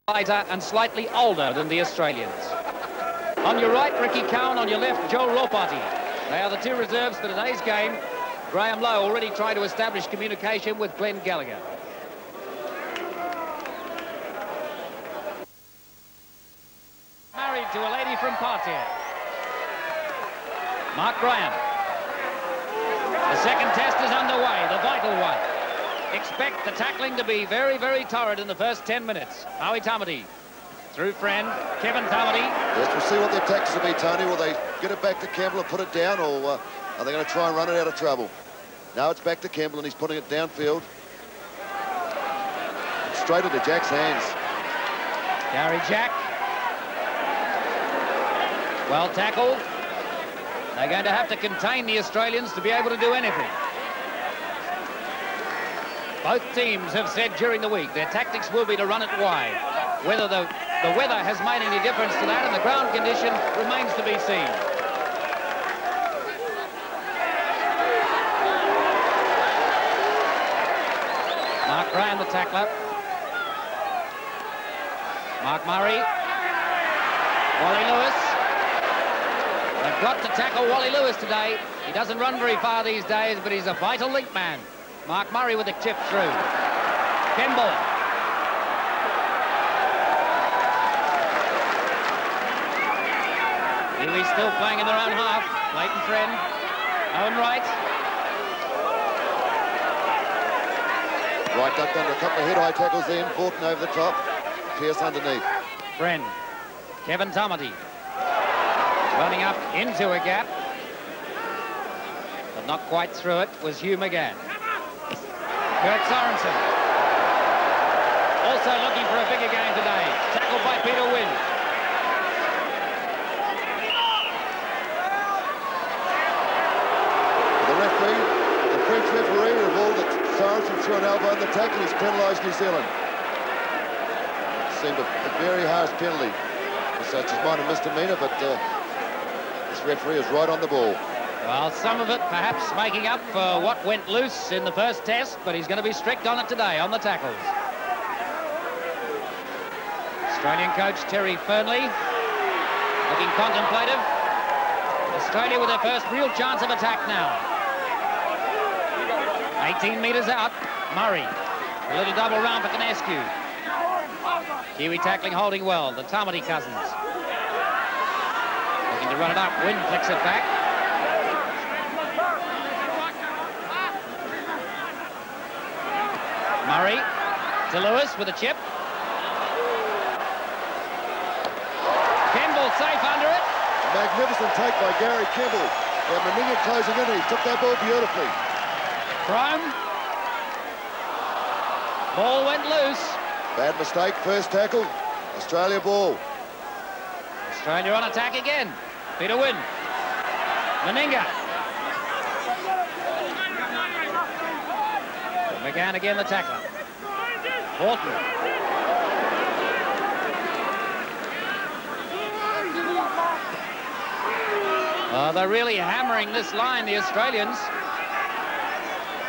lighter and slightly older than the Australians. On your right, Ricky Cowan. On your left, Joe Ropati. They are the two reserves for today's game. Graham Lowe already trying to establish communication with Glenn Gallagher. Married to a lady from Partier. Mark Graham. The second test is underway, the vital one. Expect the tackling to be very, very torrid in the first 10 minutes. Howie Tamati through friend, Kevin Tamati. Yes, we'll see what the attacks will be, Tony. Will they get it back to Campbell and put it down, or are they going to try and run it out of trouble? Now it's back to Campbell, and he's putting it downfield. Straight into Jack's hands. Gary Jack. Well tackled. They're going to have to contain the Australians to be able to do anything. Both teams have said during the week their tactics will be to run it wide. Whether the weather has made any difference to that and the ground condition remains to be seen. Mark Graham, the tackler. Mark Murray. Wally Lewis. They've got to tackle Wally Lewis today. He doesn't run very far these days, but he's a vital link man. Mark Murray with a chip through. Kemble. Kiwis still playing in their own half. Leighton Friend. Owen Wright. Wright ducked under a couple of head-high tackles then. Fortin over the top. Pearce underneath. Friend. Kevin Tamati. Running up into a gap. But not quite through it was Hugh McGann. Kurt Sorensen. Also looking for a bigger game today. Tackled by Peter Wynn. The referee, the French referee, ruled that Sorensen threw an elbow in the tackle. He's penalised New Zealand. Seemed a very harsh penalty. Such as minor misdemeanor, but this referee is right on the ball. Well, some of it perhaps making up for what went loose in the first test, but he's going to be strict on it today, on the tackles. Australian coach Terry Fernley looking contemplative. Australia with their first real chance of attack now. 18 metres out, Murray. A little double round for Canescu. Kiwi tackling, holding well, the Tamati cousins. Looking to run it up, Wynn flicks it back. Murray to Lewis with a chip. Kemble safe under it. A magnificent take by Gary Kemble. And Meninga closing in, he took that ball beautifully. Crome. Ball went loose. Bad mistake, first tackle. Australia ball. Australia on attack again. Peter Wynn. Meninga. McGann again, the tackler. Horton. They're really hammering this line, the Australians.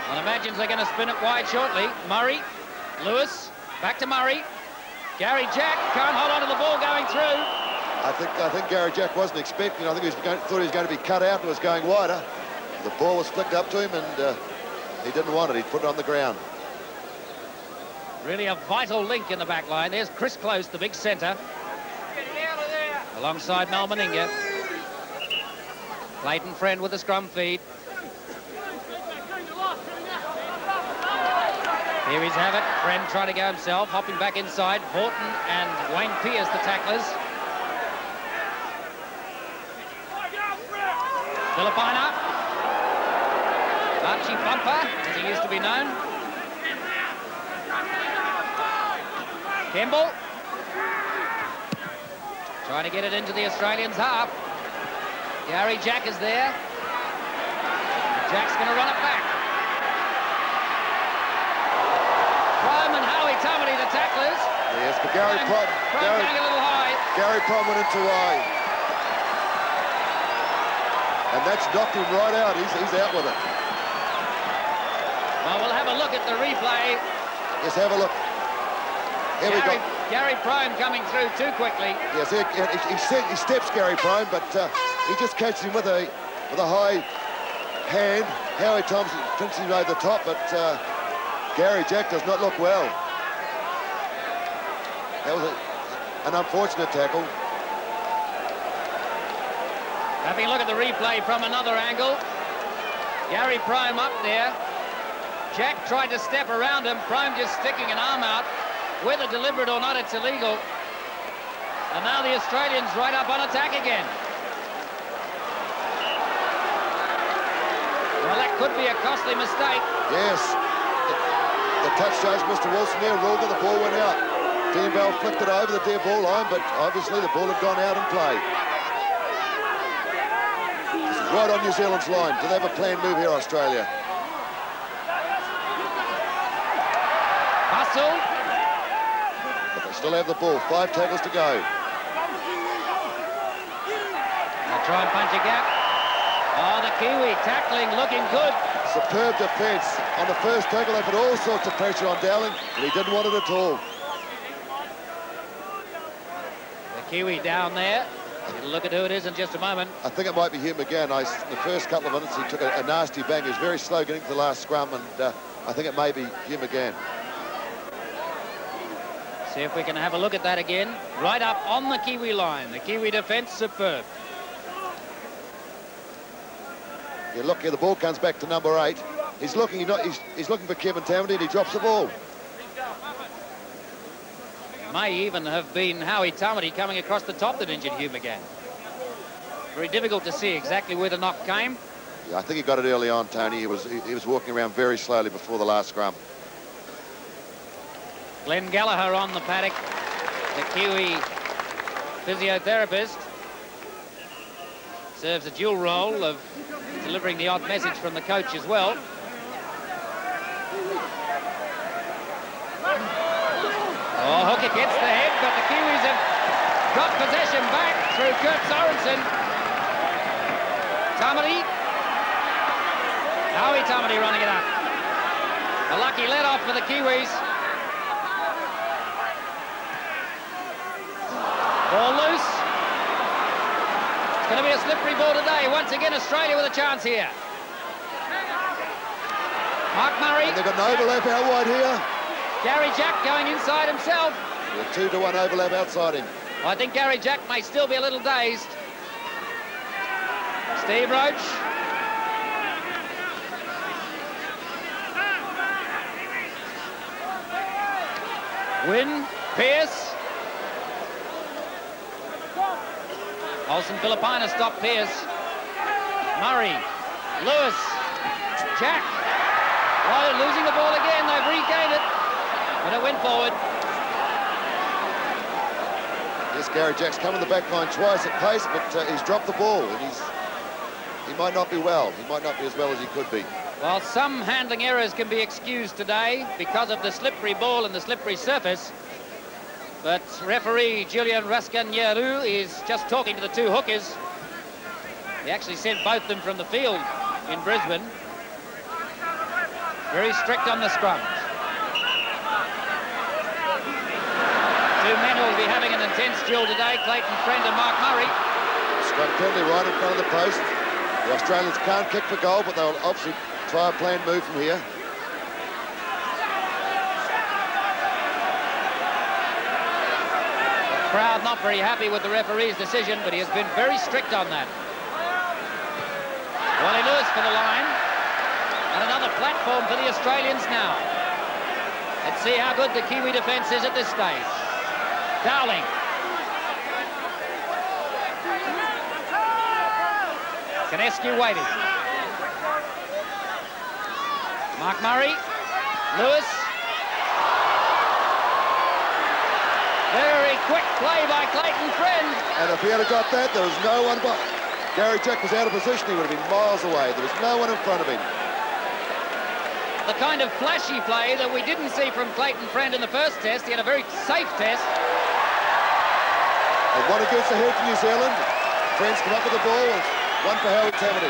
One imagines they're going to spin it wide shortly. Murray, Lewis, back to Murray. Gary Jack can't hold on to the ball going through. I think Gary Jack wasn't expecting it. I think thought he was going to be cut out and was going wider. The ball was flicked up to him and he didn't want it. He put it on the ground. Really a vital link in the back line. There's Chris Close, the big centre. Alongside Mal Meninga. Leighton Friend with the scrum feed. Here he's have it. Friend trying to go himself, hopping back inside. Horton and Wayne Pearce, the tacklers. Filipina. Archie Bumper, as he used to be known. Kemble. Trying to get it into the Australians' half. Gary Jack is there. Jack's going to run it back. Crome and Howie Tamati, the tacklers. Yes, but Gary Prom going a little high. Gary Prom went into wide. And that's knocked him right out. He's out with it. Well, we'll have a look at the replay. Yes, have a look. Here we go. Gary Prime coming through too quickly. Yes, he steps Gary Prime, but he just catches him with a high hand. Howie Thompson thinks he's over the top, but Gary Jack does not look well. That was an unfortunate tackle. Having a look at the replay from another angle. Gary Prime up there. Jack tried to step around him. Prime just sticking an arm out. Whether deliberate or not, it's illegal. And now the Australians right up on attack again. Well, that could be a costly mistake. Yes. The touch judge, Mr. Wilson, there ruled that the ball went out. Dean Bell flicked it over the dead ball line, but obviously the ball had gone out in play. This is right on New Zealand's line. Do they have a planned move here, Australia? Hustle. But they still have the ball. 5 tackles to go. They'll try and punch a gap. Oh, the Kiwi tackling, looking good. Superb defence. On the first tackle, they put all sorts of pressure on Dowling, but he didn't want it at all. The Kiwi down there. We'll look at who it is in just a moment. I think it might be Hugh McGann. In the first couple of minutes, he took a nasty bang. He was very slow getting to the last scrum, and I think it may be Hugh McGann. See if we can have a look at that again. Right up on the Kiwi line. The Kiwi defence superb. Yeah, look here, the ball comes back to number 8. He's looking for Kevin Tamati, and he drops the ball. May even have been Howie Tamati coming across the top that injured Hugh McGann. Very difficult to see exactly where the knock came. Yeah, I think he got it early on, Tony. He was walking around very slowly before the last scrum. Glenn Gallagher on the paddock, the Kiwi physiotherapist. Serves a dual role of delivering the odd message from the coach as well. Oh, hook against the head, but the Kiwis have got possession back through Kurt Sorensen. Tamati. Howie Tamati running it up. A lucky let-off for the Kiwis. Ball loose. It's going to be a slippery ball today. Once again, Australia with a chance here. Mark Murray. And they've got an overlap out wide here. Gary Jack going inside himself. A 2-to-1 overlap outside him. I think Gary Jack may still be a little dazed. Steve Roach. Wynn, Pearce. Olsen Filipina stopped Pearce. Murray, Lewis, Jack. Oh, they're losing the ball again. They've regained it. But it went forward. Yes, Gary Jack's come on the back line twice at pace, but he's dropped the ball, and he might not be well. He might not be as well as he could be. Well, some handling errors can be excused today because of the slippery ball and the slippery surface. But referee Julian Rascagneru is just talking to the two hookers. He actually sent both of them from the field in Brisbane. Very strict on the scrums. Two men who will be having an intense duel today, Clayton Friend and Mark Murray. Scrum penalty right in front of the post. The Australians can't kick for goal, but they'll obviously try a planned move from here. The crowd not very happy with the referee's decision, but he has been very strict on that. Wally Lewis for the line. And another platform for the Australians now. Let's see how good the Kiwi defence is at this stage. Dowling. Canescu waiting. Mark Murray. Lewis. Very quick play by Clayton Friend. And if he had got that, there was no one but Gary Jack was out of position. He would have been miles away. There was no one in front of him. The kind of flashy play that we didn't see from Clayton Friend in the first test. He had a very safe test. And one against the head for New Zealand. Friends come up with the ball. One for Howie Tamati.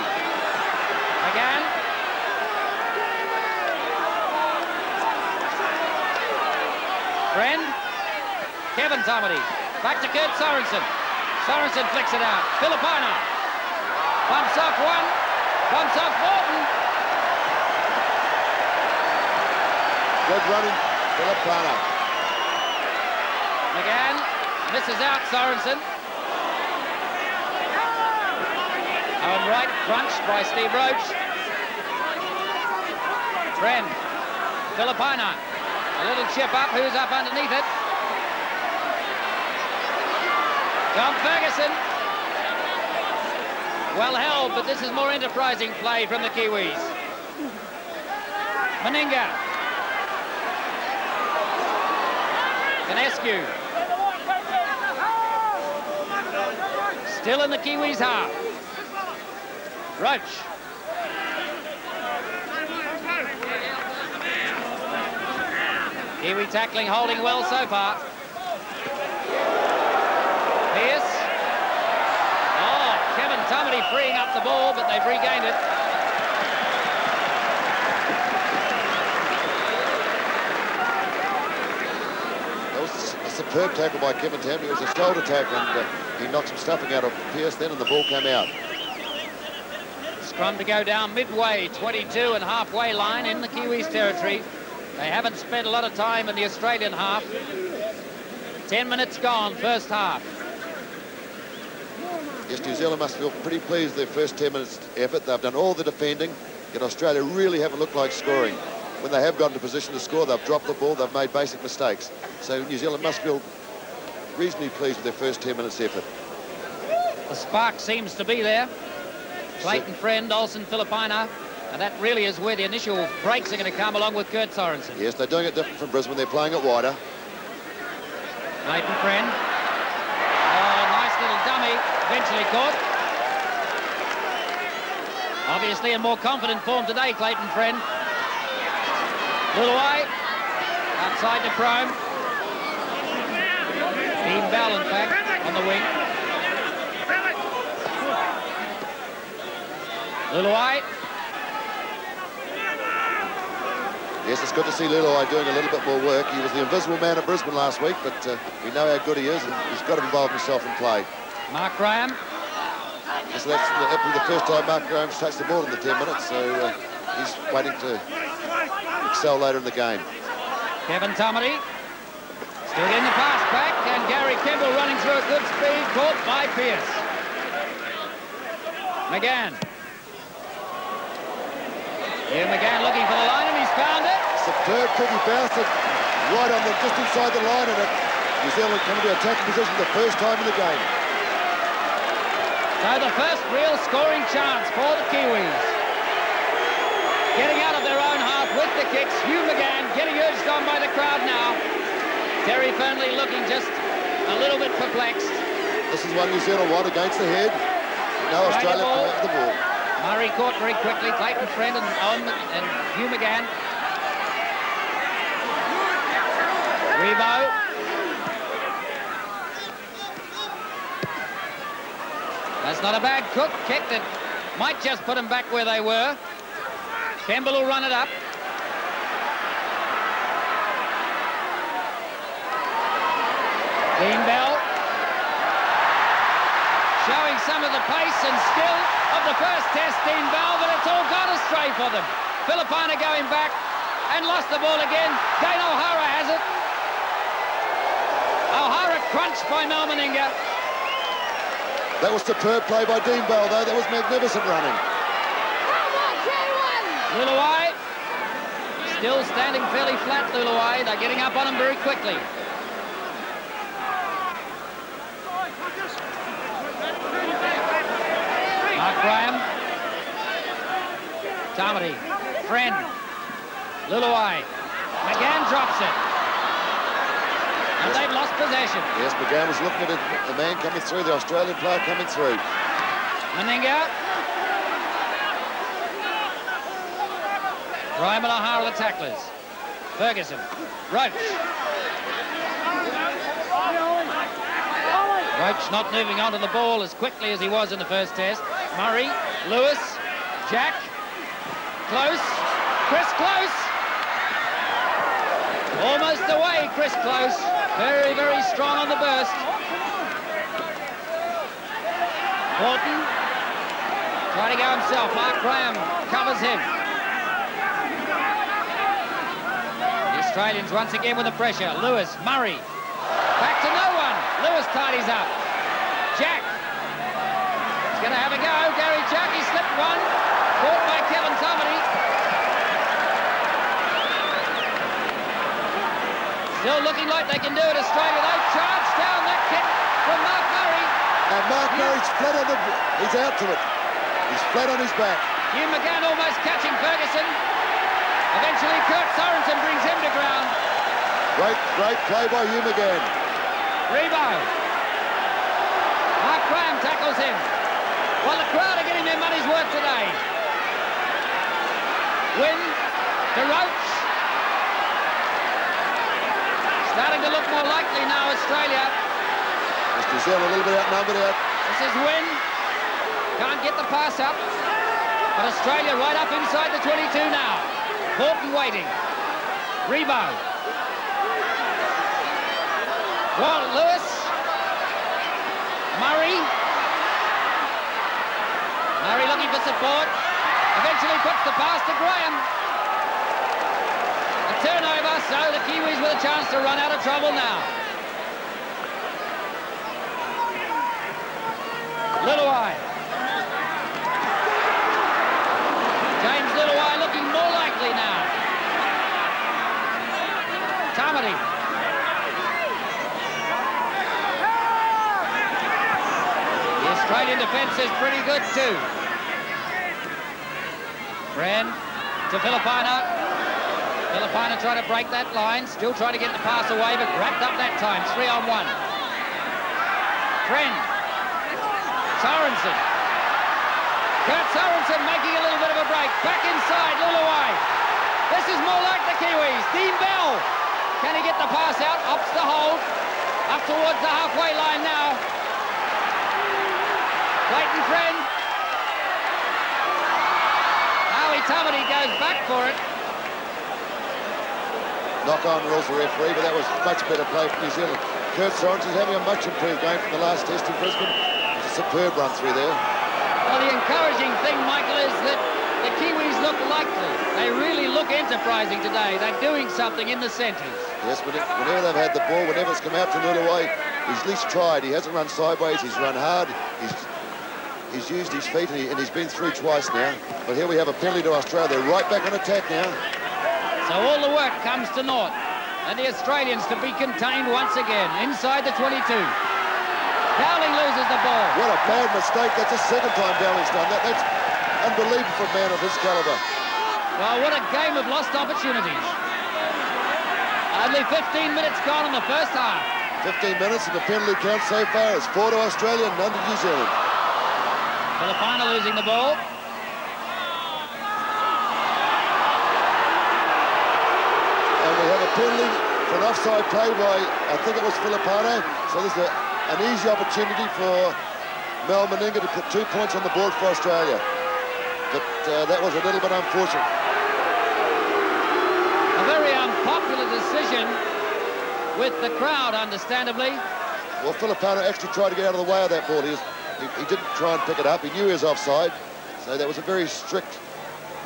Again. Friend. Kevin Tomerty. Back to Kurt Sorensen. Sorensen flicks it out. Filipina. Bumps off one. Bumps off Morton. Good running, Filipina. McGann misses out Sorensen. Owen Wright crunched by Steve Roach. Trend. Filipina. A little chip up. Who's up underneath it? Tom Ferguson. Well held, but this is more enterprising play from the Kiwis. Meninga. Canescu. Still in the Kiwis' half. Roach. Kiwi tackling, holding well so far. Pearce. Oh, Kevin Tomerty freeing up the ball, but they've regained it. That was a superb tackle by Kevin Tomerty. It was a shoulder tackle, and he knocked some stuffing out of Pearce then, and the ball came out. Scrum to go down midway, 22 and halfway line in the Kiwis' territory. They haven't spent a lot of time in the Australian half. 10 minutes gone, first half. Yes, New Zealand must feel pretty pleased with their first 10 minutes effort. They've done all the defending, yet Australia really haven't looked like scoring. When they have gotten to position to score, they've dropped the ball, they've made basic mistakes. So New Zealand must feel reasonably pleased with their first 10 minutes effort. The spark seems to be there. Clayton Friend, Olsen, Filipina, and that really is where the initial breaks are going to come, along with Kurt Sorensen. Yes, they're doing it different from Brisbane. They're playing it wider. Clayton Friend. Oh, nice little dummy. Eventually caught. Obviously in more confident form today, Clayton Friend. Luluai. Outside to Prome. Dean Bell, in fact, on the wing. Luluai. Yes, it's good to see Luluai doing a little bit more work. He was the invisible man at Brisbane last week, but we know how good he is, and he's got to involve himself in play. Mark Graham. So that's the first time Mark Graham's touched the ball in the 10 minutes, so he's waiting to excel later in the game. Kevin Tomerty. Still getting the pass back, and Gary Kemble running through at good speed, caught by Pearce. McGann. Here McGann looking for the line, and he's found it. Superb kick, he bounced it right on just inside the line, and New Zealand coming to attacking position the first time in the game. So the first real scoring chance for the Kiwis. Getting out of their own half with the kicks. Hugh McGann getting urged on by the crowd now. Terry Fernley looking just a little bit perplexed. This is one New Zealand want against the head. Now Australia come out the ball. Murray caught very quickly. Clayton Friend and Owen and Hugh McGann. Rebo. That's not a bad cook kick that might just put them back where they were. Kemble will run it up. Dean Bell. Showing some of the pace and skill of the first test, Dean Bell, but it's all gone astray for them. Filipina going back and lost the ball again. Dane O'Hara has it. O'Hara crunched by Mal Meninga. That was superb play by Dean Bell, though. That was magnificent running. Luluai. Still standing fairly flat, Luluai. They're getting up on him very quickly. Mark Graham. Tomerty. Friend. Luluai. McGann drops it. And they've lost possession. Yes, McGann was looking at the man coming through, the Australian player coming through. Meninga. Ryan and O'Hara the tacklers. Ferguson. Roach. Roach not moving onto the ball as quickly as he was in the first test. Murray, Lewis, Jack, Close, Chris Close. Almost away, Chris Close. Very, very strong on the burst. Horton trying to go himself. Mark Graham covers him. The Australians once again with the pressure. Lewis, Murray. Back to no one. Lewis tidies up. Jack. He's going to have a go. Gary Jack, he slipped one. Caught by Kevin Tamati. Still looking like they can do it, Australia. They charge down that kick from Mark Murray. And Mark Murray's flat on the... He's out to it. He's flat on his back. Hugh McGann almost catching Ferguson. Eventually Kurt Sorensen brings him to ground. Great play by Hugh McGann. Rebo. Mark Graham tackles him. Well, the crowd are getting their money's worth today. Wynn to Roach. Starting to look more likely now, Australia. Just New Zealand a little bit outnumbered out. This is Wynn. Can't get the pass up. But Australia right up inside the 22 now. Horton waiting. Rebo. Well, Lewis. Murray. Murray looking for support. Eventually puts the pass to Graham. A turnover, so the Kiwis with a chance to run out of trouble now. Littawai. James Littawai looking more likely now. Tamati. The Australian defence is pretty good too. Friend to Filipina. Filipina trying to break that line, still trying to get the pass away, but wrapped up that time. 3-on-1. Friend. Sorensen. Kurt Sorensen making a little bit of a break. Back inside, Littawai. This is more like the Kiwis. Dean Bell. Can he get the pass out? Ups the hold. Up towards the halfway line now. Clayton Friend. Howie Tamati goes back for it. Knock-on rules the referee, but that was much better play for New Zealand. Kurt Sorensen's having a much improved game from the last test in Brisbane. It's a superb run through there. Well, the encouraging thing, Michael, is that the Kiwis look likely. They really look enterprising today. They're doing something in the centres. Yes, whenever they've had the ball, whenever it's come out to Littawai, he's at least tried. He hasn't run sideways, he's run hard. He's used his feet, and he's been through twice now. But here we have a penalty to Australia. They're right back on attack now. So all the work comes to naught. And the Australians to be contained once again inside the 22. Dowling loses the ball. What a bad mistake. That's the second time Dowling's done that. That's unbelievable for a man of his calibre. Well, what a game of lost opportunities. Only 15 minutes gone in the first half. 15 minutes and the penalty count so far is 4 to Australia, none to New Zealand. Filipina losing the ball. And we have a penalty for an offside play by, I think it was Filipino. So there's an easy opportunity for Mal Meninga to put 2 points on the board for Australia. But that was a little bit unfortunate. A very unpopular decision with the crowd, understandably. Well, Filipino actually tried to get out of the way of that ball. He didn't try and pick it up. He knew he was offside. So that was a very strict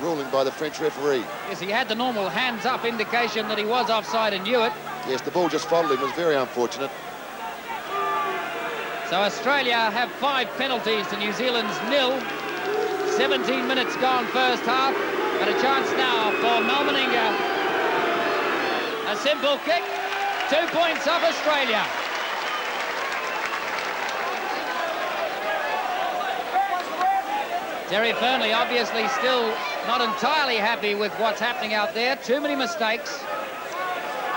ruling by the French referee. Yes, he had the normal hands up indication that he was offside and knew it. Yes, the ball just followed him. It was very unfortunate. So Australia have 5 penalties to New Zealand's 0. 17 minutes gone first half. And a chance now for Mal Meninga. A simple kick. 2 points off Australia. Terry Fearnley obviously still not entirely happy with what's happening out there. Too many mistakes.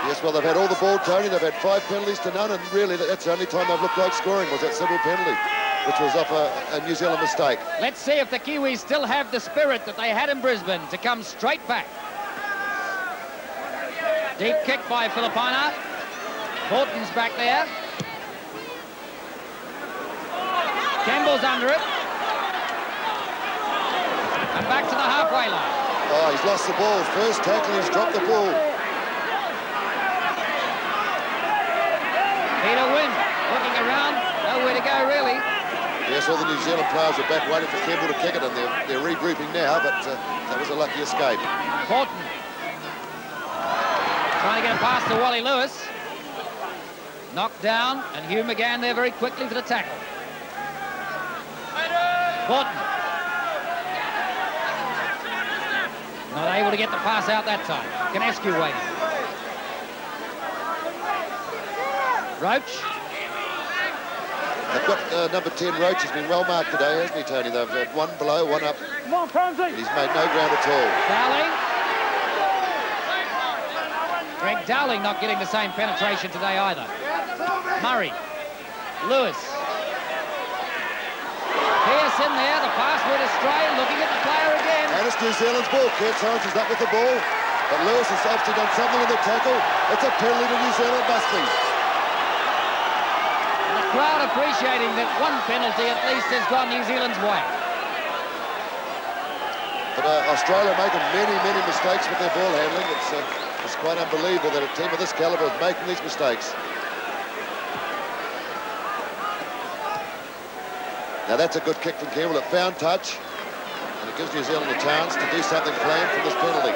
Yes, well, they've had all the ball, Tony. They've had 5 penalties to none, and really that's the only time they've looked like scoring was that simple penalty, which was off a New Zealand mistake. Let's see if the Kiwis still have the spirit that they had in Brisbane to come straight back. Deep kick by Filipina. Horton's back there. Campbell's under it. And back to the halfway line. Oh, he's lost the ball. First tackle, he's dropped the ball. Peter Wynn looking around, nowhere to go really. Yes, all the New Zealand players are back waiting for Campbell to kick it, and they're regrouping now, but that was a lucky escape. Horton trying to get a pass to Wally Lewis. Knocked down, and Hugh McGann there very quickly for the tackle. Horton not able to get the pass out that time. Canescu waiting. Roach. They've got number 10, Roach, has been well marked today, hasn't he, Tony? They've had one below, one up. Come on, Francie. He's made no ground at all. Dowling. Greg Dowling not getting the same penetration today either. Murray. Lewis. Pearce in there, the pass went astray, looking at the player again. And it's New Zealand's ball. Kurt Torrance is up with the ball, but Lewis has obviously done something in the tackle. It's a penalty to New Zealand, must be. The crowd appreciating that one penalty at least has gone New Zealand's way. But Australia making many mistakes with their ball handling. It's quite unbelievable that a team of this caliber is making these mistakes. Now that's a good kick from Campbell. It found touch, and it gives New Zealand a chance to do something planned from this penalty.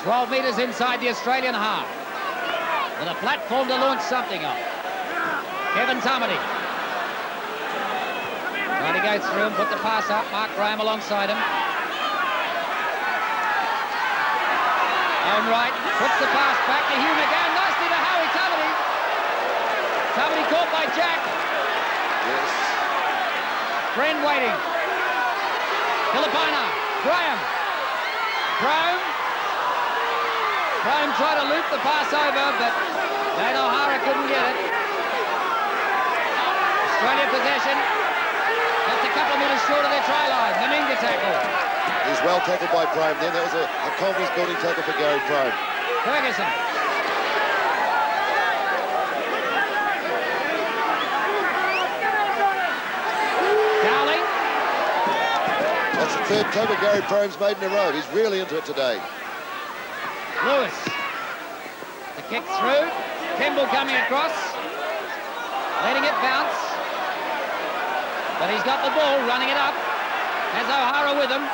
12 metres inside the Australian half. With a platform to launch something on. Kevin Tamati. Trying to go through and put the pass up. Mark Graham alongside him. Owen Wright puts the pass back to Hugh McGann. Nicely to Howie Tamati. Tamati caught by Jack. Yes. Friend waiting. Filipina. Graham. Crome. Crome tried to loop the pass over, but Dane O'Hara couldn't get it. Australia possession. Just a couple of metres short of their try line. Meninga tackle. He's well tackled by Prime then. That was a confidence-building tackle for Gary Prime. Ferguson. Dowling. That's the third tackle Gary Prime's made in a row. He's really into it today. Lewis. The kick through. Kemble coming across. Letting it bounce. But he's got the ball, running it up. Has O'Hara with him.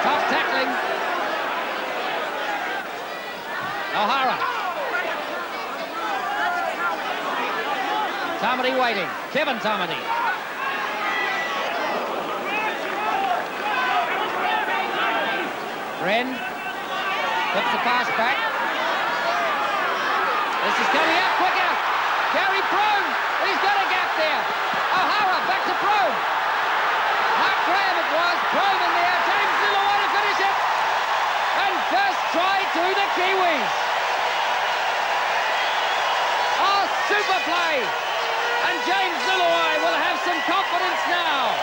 Tough tackling. O'Hara. Tamati waiting. Kevin Tamati. Wren puts the pass back. This is coming out quicker. Gary Prone. He's got a gap there. O'Hara back to Prone. Mark Graham it was. Prone in there. James Luluai to finish it. And first try to the Kiwis. Oh, super play. And James Luluai will have some confidence now.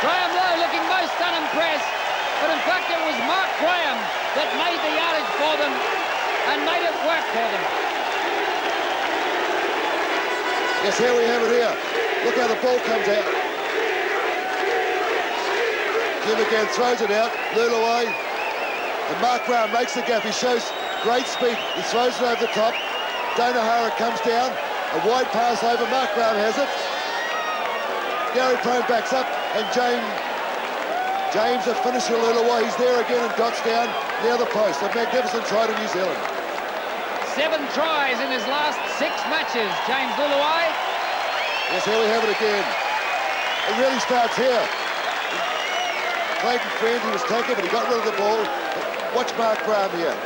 Graham Lowe looking most unimpressed, but in fact it was Mark Graham that made the yardage for them and made it work for them. Yes, here we have it here. Look how the ball comes out. Jim again throws it out. Luluai. And Mark Graham makes the gap. He shows great speed. He throws it over the top. Dane O'Hara comes down. A wide pass over. Mark Graham has it. Gary Prone backs up. And James, the finisher, Luluai. He's there again and dots down near the post. A magnificent try to New Zealand. 7 tries in his last 6 matches, James Luluai. Yes, here we have it again. It really starts here. Clayton Friend, he was taken, but he got rid of the ball. But watch Mark Graham here.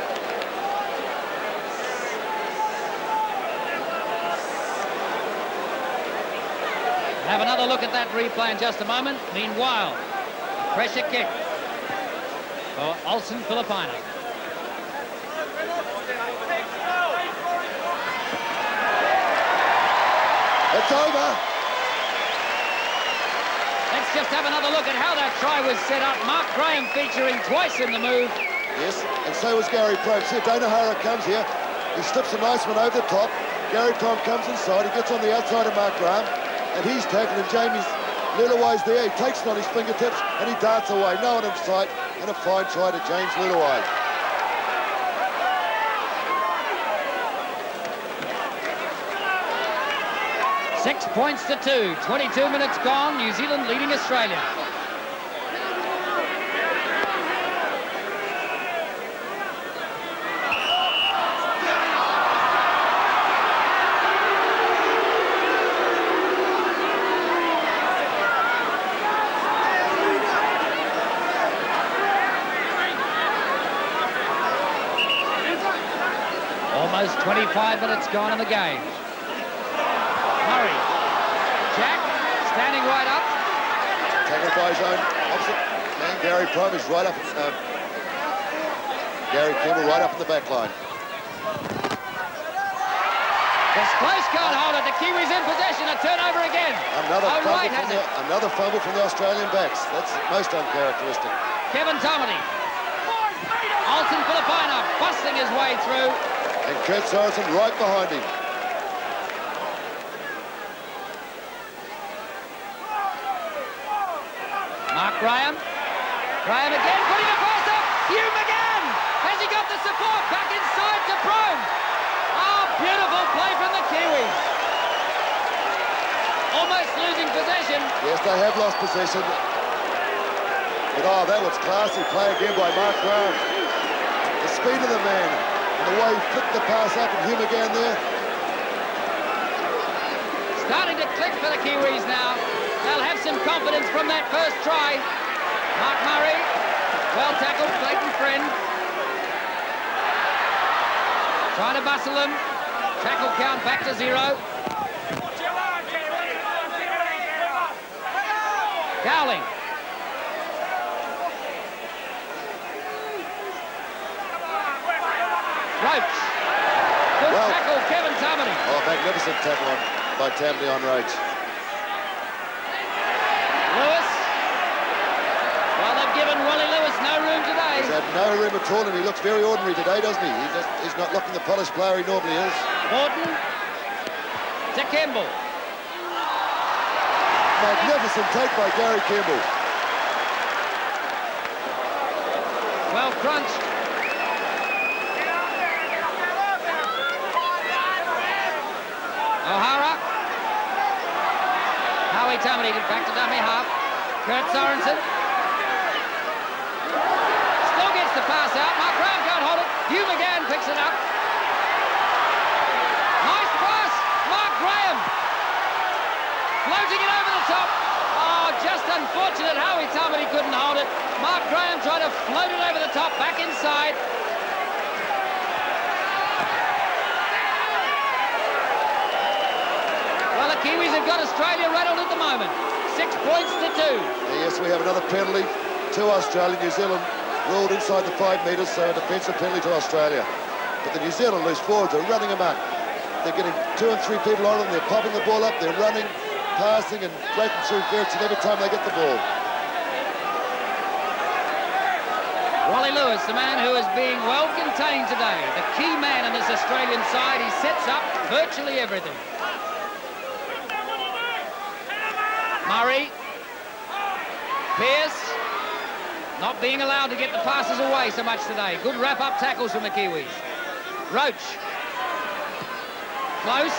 Have another look at that replay in just a moment. Meanwhile, a pressure kick for Olsen Filipina. It's over. Let's just have another look at how that try was set up. Mark Graham featuring twice in the move. Yes, and so was Gary Prime. See, Dane O'Hara comes here. He slips a nice one over the top. Gary Prime comes inside. He gets on the outside of Mark Graham. And he's tackling, and James Luluai's there. He takes it on his fingertips and he darts away. No one in sight, and a fine try to James Luluai. 6 points to 2. 22 minutes gone. New Zealand leading Australia. Almost 25 minutes gone in the game. Murray. Jack standing right up. Tackled by his own opposite man, Gary Prime is right up. Gary Campbell right up in the back line. It's close, can't hold it. The Kiwis in possession. A turnover again. Another fumble from the Australian backs. That's most uncharacteristic. Kevin Tomedy. Olsen Filipina busting his way through. And Kurt Sorensen right behind him. Mark Graham. Graham again, putting a pass up. Hugh McGann. Has he got the support? Back inside to Prone. Oh, beautiful play from the Kiwis. Almost losing possession. Yes, they have lost possession. But oh, that was classy play again by Mark Graham. The speed of the man. And the way he flicked the pass up and Hugh McGann there. Starting to click for the Kiwis now. They'll have some confidence from that first try. Mark Murray, well tackled, Clayton Friend. Trying to bustle them. Tackle count back to 0. Dowling. Roach. Good tackle, Kevin Tomedy. Oh, magnificent tackle by Tomedy on Roach. Lewis. Well, they've given Wally Lewis no room today. He's had no room at all, and he looks very ordinary today, doesn't he? He's not looking the polished player he normally is. Morton to Campbell. Magnificent take by Gary Campbell. Well crunched. O'Hara. Howie Tomedy back to dummy half. Kurt Sorensen. Still gets the pass out. Mark Graham can't hold it. Hugh McGann picks it up. Nice pass. Mark Graham. Floating it over the top. Oh, just unfortunate. Howie Tomedy couldn't hold it. Mark Graham tried to float it over the top, back inside. Well, the Kiwis have got Australia rattled at the moment. 6 points to 2. Yes, we have another penalty to Australia. New Zealand ruled inside the 5 metres, so a defensive penalty to Australia. But the New Zealand loose forwards are running amok. They're getting 2 and 3 people on them. They're popping the ball up. They're running, passing, and breaking through virtually every time they get the ball. Wally Lewis, the man who is being well contained today. The key man in this Australian side. He sets up virtually everything. Murray. Pearce. Not being allowed to get the passes away so much today. Good wrap-up tackles from the Kiwis. Roach. Close.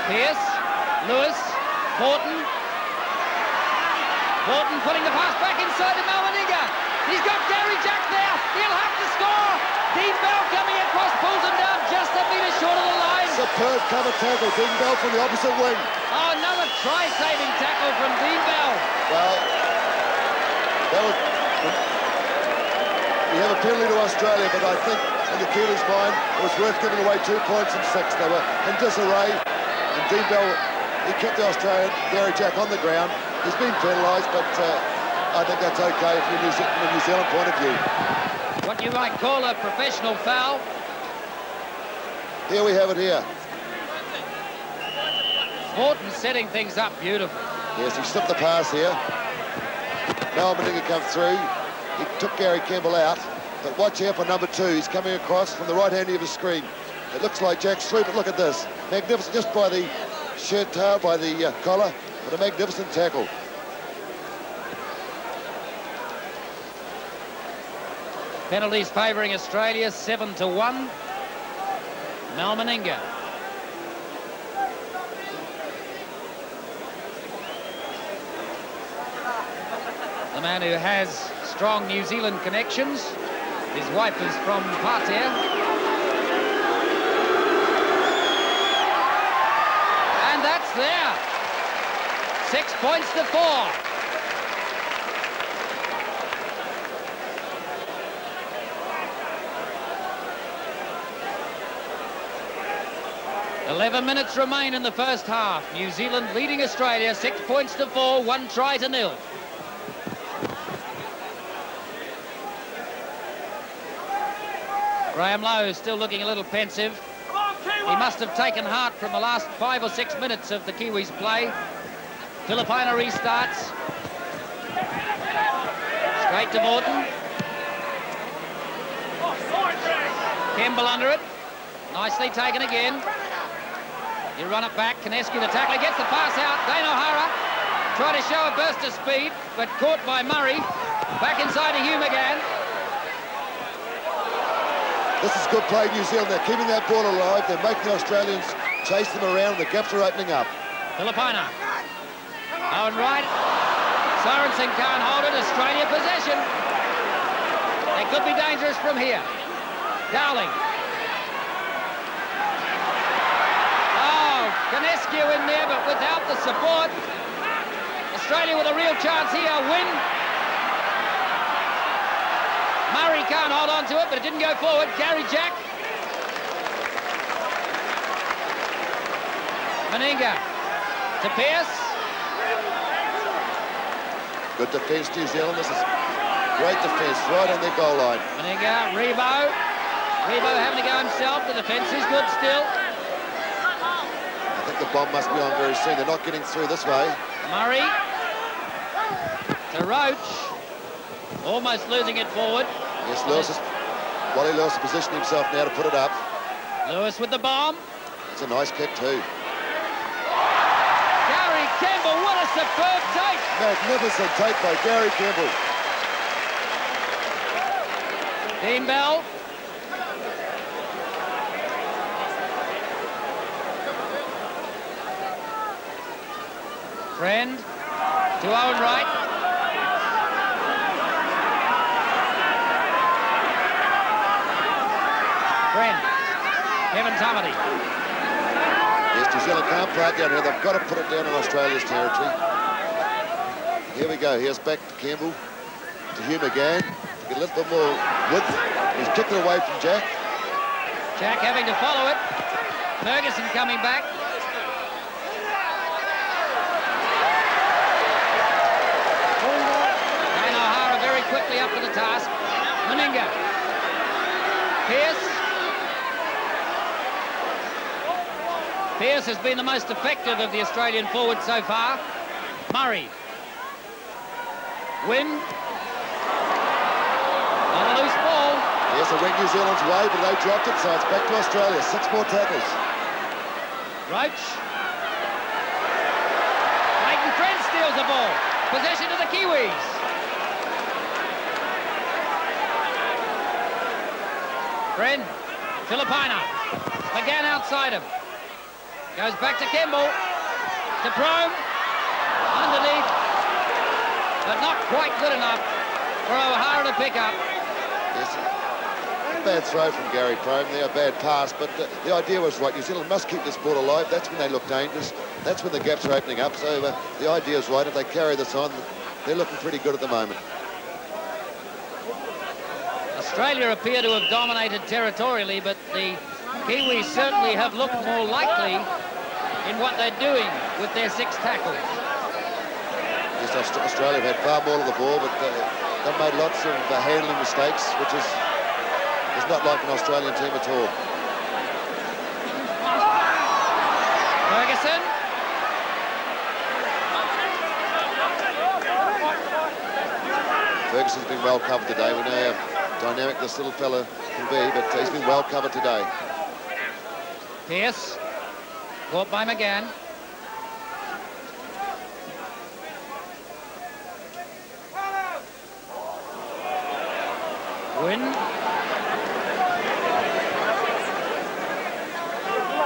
Pearce. Lewis. Morton. Morton putting the pass back inside to Malwaniga. He's got Gary Jack there. He'll have to score. Dean Bell coming across, pulls him down just a metre short of the line. Superb cover tackle. Dean Bell from the opposite wing. Oh, another try-saving tackle from Dean Bell. Well, that was... We have a penalty to Australia, but I think in the Kiwis' mind, it was worth giving away 2 points and 6. They were in disarray, and Dean Bell, he kept the Australian, Gary Jack, on the ground. He's been penalised, but I think that's okay from a New Zealand point of view. What you might call a professional foul. Here we have it here. Morton setting things up beautiful. Yes, he slipped the pass here. Malwaniga come through. He took Gary Campbell out, but watch here for number 2. He's coming across from the right hand of the screen. It looks like Jack Street, but look at this. Magnificent, just by the shirt tail, by the collar, but a magnificent tackle. Penalties favouring Australia, 7-1. Mal Meninga. The man who has strong New Zealand connections. His wife is from Patea. And that's there. 6 points to 4. "11 minutes remain in the first half. New Zealand leading Australia 6 points to 4, 1 try to nil. Graham Lowe still looking a little pensive. He must have taken heart from the last 5 or 6 minutes of the Kiwis' play. Filipina restarts. Straight to Morton. Kemble under it. Nicely taken again. You run it back. Kinescu the tackler gets the pass out. Dane O'Hara tried to show a burst of speed, but caught by Murray. Back inside to Hugh McGann. This is good play, New Zealand. They're keeping that ball alive. They're making the Australians chase them around. The gaps are opening up. Filipina. Owen Wright. Sorensen can't hold it. Australia possession. They could be dangerous from here. Dowling. Oh, Kinescu in there, but without the support. Australia with a real chance here. Win. Murray can't hold on to it, but it didn't go forward. Gary Jack. Meninga to Pearce. Good defence, New Zealand. This is great defence right on their goal line. Meninga, Rebo. Rebo having to go himself. The defence is good still. I think the bomb must be on very soon. They're not getting through this way. Murray to Roach. Almost losing it forward. Yes, Wally Lewis has positioned himself now to put it up. Lewis with the bomb. It's a nice kick too. Gary Campbell, what a superb take. Magnificent take by Gary Campbell. Dean Bell. Friend to Owen Wright. Friend. Kevin Tamati. Yes, New Zealand can't play it down here. They've got to put it down in Australia's territory. Here we go. Here's back to Campbell. To Hugh McGann. Get a little bit more width. He's kicked it away from Jack. Jack having to follow it. Ferguson coming back. Dane O'Hara very quickly up to the task. Meninga. Pearce. Pearce has been the most effective of the Australian forwards so far. Murray. Win. On a loose ball. Yes, it went New Zealand's way, but they dropped it, so it's back to Australia. 6 more tackles. Roach. Clayton Friend steals the ball. Possession to the Kiwis. Friend. Filipina. McGann outside him. Goes back to Kemble. To Prome. Underneath. But not quite good enough for O'Hara to pick up. Yes. A bad throw from Gary Prome there, a bad pass, but the idea was right. New Zealand must keep this ball alive. That's when they look dangerous. That's when the gaps are opening up. So the idea is right. If they carry this on, they're looking pretty good at the moment. Australia appear to have dominated territorially, but the Kiwis certainly have looked more likely in what they're doing with their 6 tackles. Yes, Australia have had far more of the ball, but they've made lots of handling mistakes, which is not like an Australian team at all. Ferguson. Ferguson's been well covered today. We know how dynamic this little fella can be, but he's been well covered today. Pearce. Caught by McGann. Win.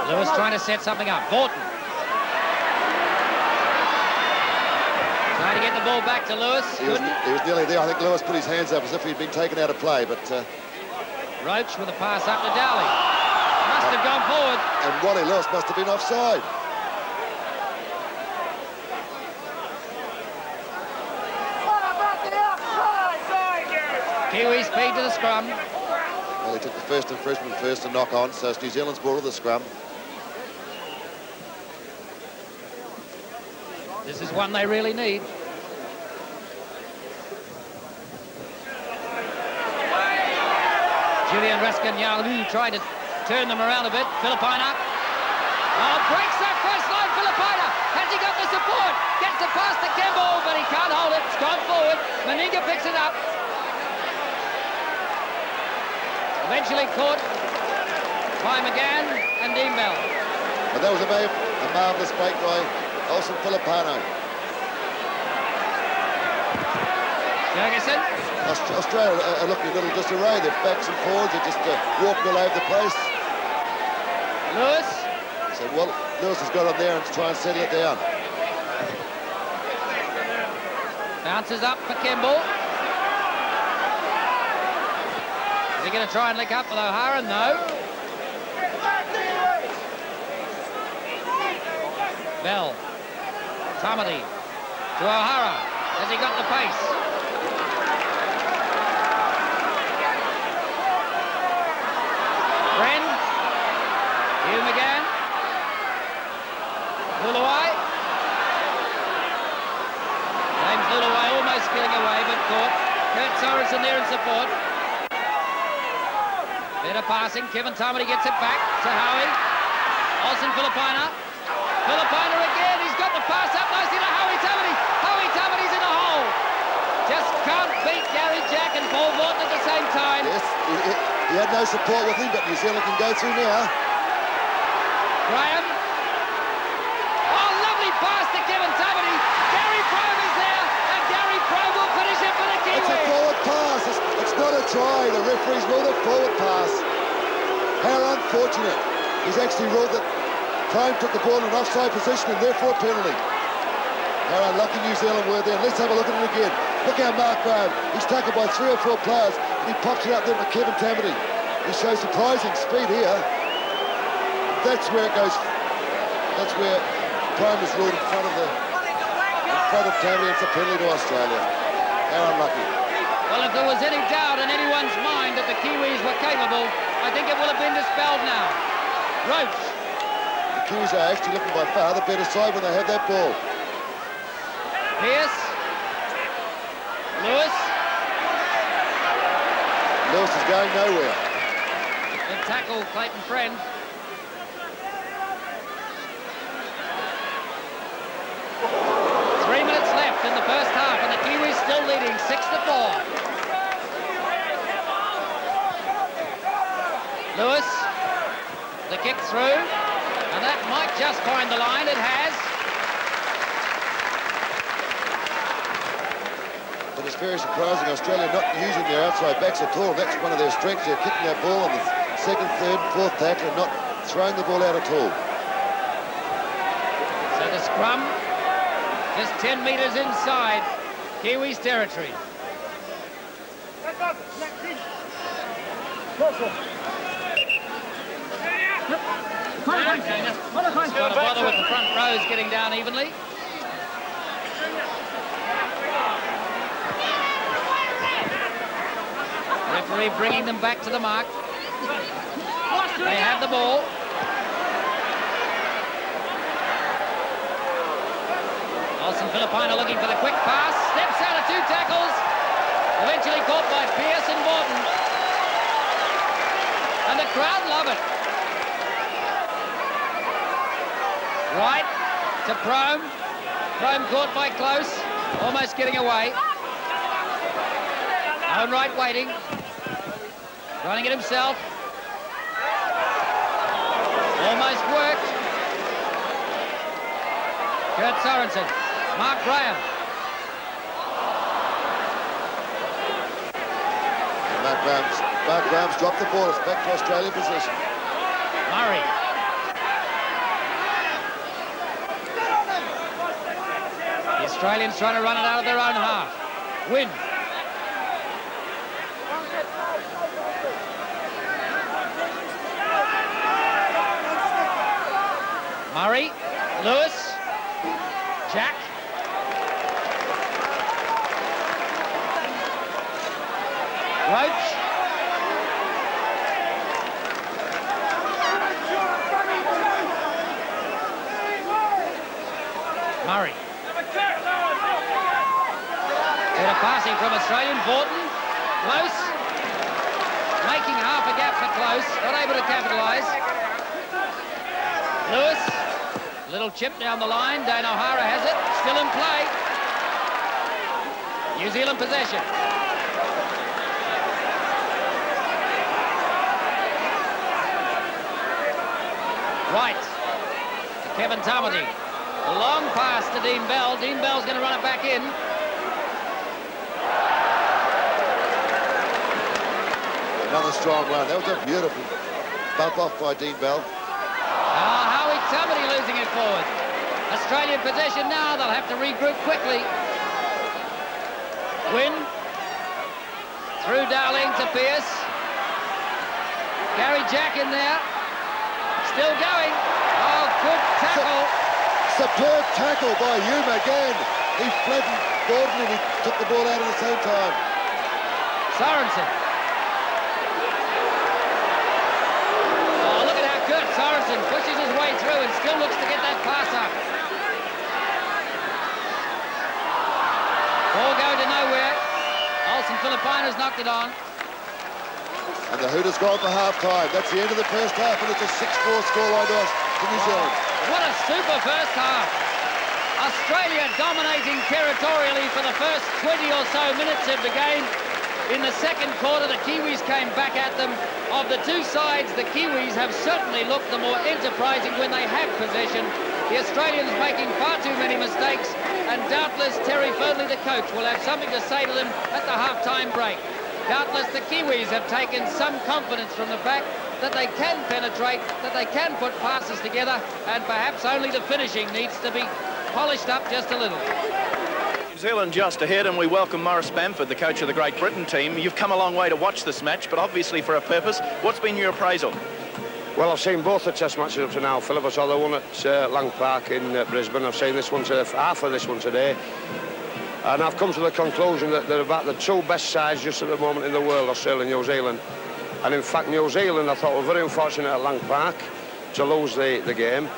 Lewis trying to set something up. Vaughton. Trying to get the ball back to Lewis. He was nearly there. I think Lewis put his hands up as if he'd been taken out of play, but... Roach with a pass up to Dowling. Must have gone forward. And Wally Lewis must have been offside. Kiwi speed to the scrum. Well, he took the first infringement first and knock on, so it's New Zealand's ball to the scrum. This is one they really need. Julian Raskin-Yalu tried to turn them around a bit. Filipina. Oh, breaks that first line. Filipina. Has he got the support? Gets the pass to Campbell, but he can't hold it. It's gone forward. Meninga picks it up. Eventually caught by McGann and Dean Bell. But that was a marvellous break by Olsen Filipino. Ferguson. Australia are looking a little disarray. Their backs and forwards are just walking all over the place. Lewis. So, well, Lewis has got on there and try and settle it down. Bounces up for Kimball. Is he going to try and lick up with O'Hara? No. Bell. Tamati to O'Hara. Has he got the pace? Bren. Hugh McGann. Luluai. James Luluai almost spilling away, but caught. Kurt Sorensen there in support. Better passing. Kevin Tamati gets it back to Howie. Olsen Filipina. Filipina again. He's got the pass up nicely to Howie Tamati. Howie Tamati's in a hole. Just can't beat Gary Jack and Paul Vaughton at the same time. Yes, he had no support with him, but New Zealand can go through now. Graham. Oh, lovely pass to Kevin Tamati. Gary Prome is there, and Gary Prome will finish it for the Kiwi. It's a forward pass. It's not a try. The referee's ruled a forward pass. How unfortunate. He's actually ruled that Prome took the ball in an offside position and therefore a penalty. How unlucky New Zealand were there. Let's have a look at it again. Look how Mark Graham, he's tackled by 3 or 4 players, and he pops it up there for Kevin Tamati. He shows surprising speed here. That's where it goes. That's where Prome is ruled in front of Tamati. It's a penalty to Australia. How unlucky. Well, if there was any doubt in anyone's mind that the Kiwis were capable, I think it will have been dispelled now. Roach. The Kiwis are actually looking by far the better side when they have that ball. Pearce. Lewis. Lewis is going nowhere. Good tackle, Clayton Friend. Three minutes left in the first half, and the Kiwis still leading 6-4. Lewis, the kick through, and that might just find the line. It has. But it's very surprising Australia not using their outside backs at all. That's one of their strengths. They're kicking that ball on the second, third, fourth tackle and not throwing the ball out at all. So the scrum just 10 metres inside Kiwis territory. Got to bother with the front rows getting down evenly. Referee bringing them back to the mark. They have the ball. Olsen Filipina looking for the quick pass. Steps out of 2 tackles. Eventually caught by Pearce and Morton. And the crowd love it. Right to Prome. Prome caught by Close. Almost getting away. Owen Wright waiting. Running it himself. Almost worked. Kurt Sorensen. Mark Graham. Mark Graham's dropped the ball. It's back to Australian possession. Murray. The Australians trying to run it out of their own half. Win. Murray, Lewis, Jack. Roach. Murray. Bit of passing from Australian. Borton. Close. Making half a gap for Close. Not able to capitalise. Lewis. Little chip down the line. Dane O'Hara has it. Still in play. New Zealand possession. Right. To Kevin Tamati. A long pass to Dean Bell. Dean Bell's going to run it back in. Another strong run. That was a beautiful bump off by Dean Bell. Howie Tamati losing it forward. Australian possession now. They'll have to regroup quickly. Win. Through Dowling to Pearce. Gary Jack in there. Still going. Oh, good tackle. Superb tackle by Hume again. He flattened Gordon and he took the ball out at the same time. Sorensen. Oh, look at how good Sorensen pushes his way through and still looks to get that pass up. Ball going to nowhere. Olsen Filipaino's knocked it on. And the Hooters gone for half-time. That's the end of the first half, and it's a 6-4 scoreline to New Zealand. What a super first half. Australia dominating territorially for the first 20 or so minutes of the game. In the second quarter, the Kiwis came back at them. Of the two sides, the Kiwis have certainly looked the more enterprising when they have possession. The Australians making far too many mistakes, and doubtless Terry Fernley, the coach, will have something to say to them at the half-time break. Doubtless the Kiwis have taken some confidence from the fact that they can penetrate, that they can put passes together, and perhaps only the finishing needs to be polished up just a little. New Zealand just ahead, and we welcome Maurice Bamford, the coach of the Great Britain team. You've come a long way to watch this match, but obviously for a purpose. What's been your appraisal? Well, I've seen both the test matches up to now, Philip. I saw the one at Lang Park in Brisbane. I've seen this one, half of this one today. And I've come to the conclusion that they're about the two best sides just at the moment in the world, Australia and New Zealand. And in fact, New Zealand, I thought, were very unfortunate at Lang Park to lose the game.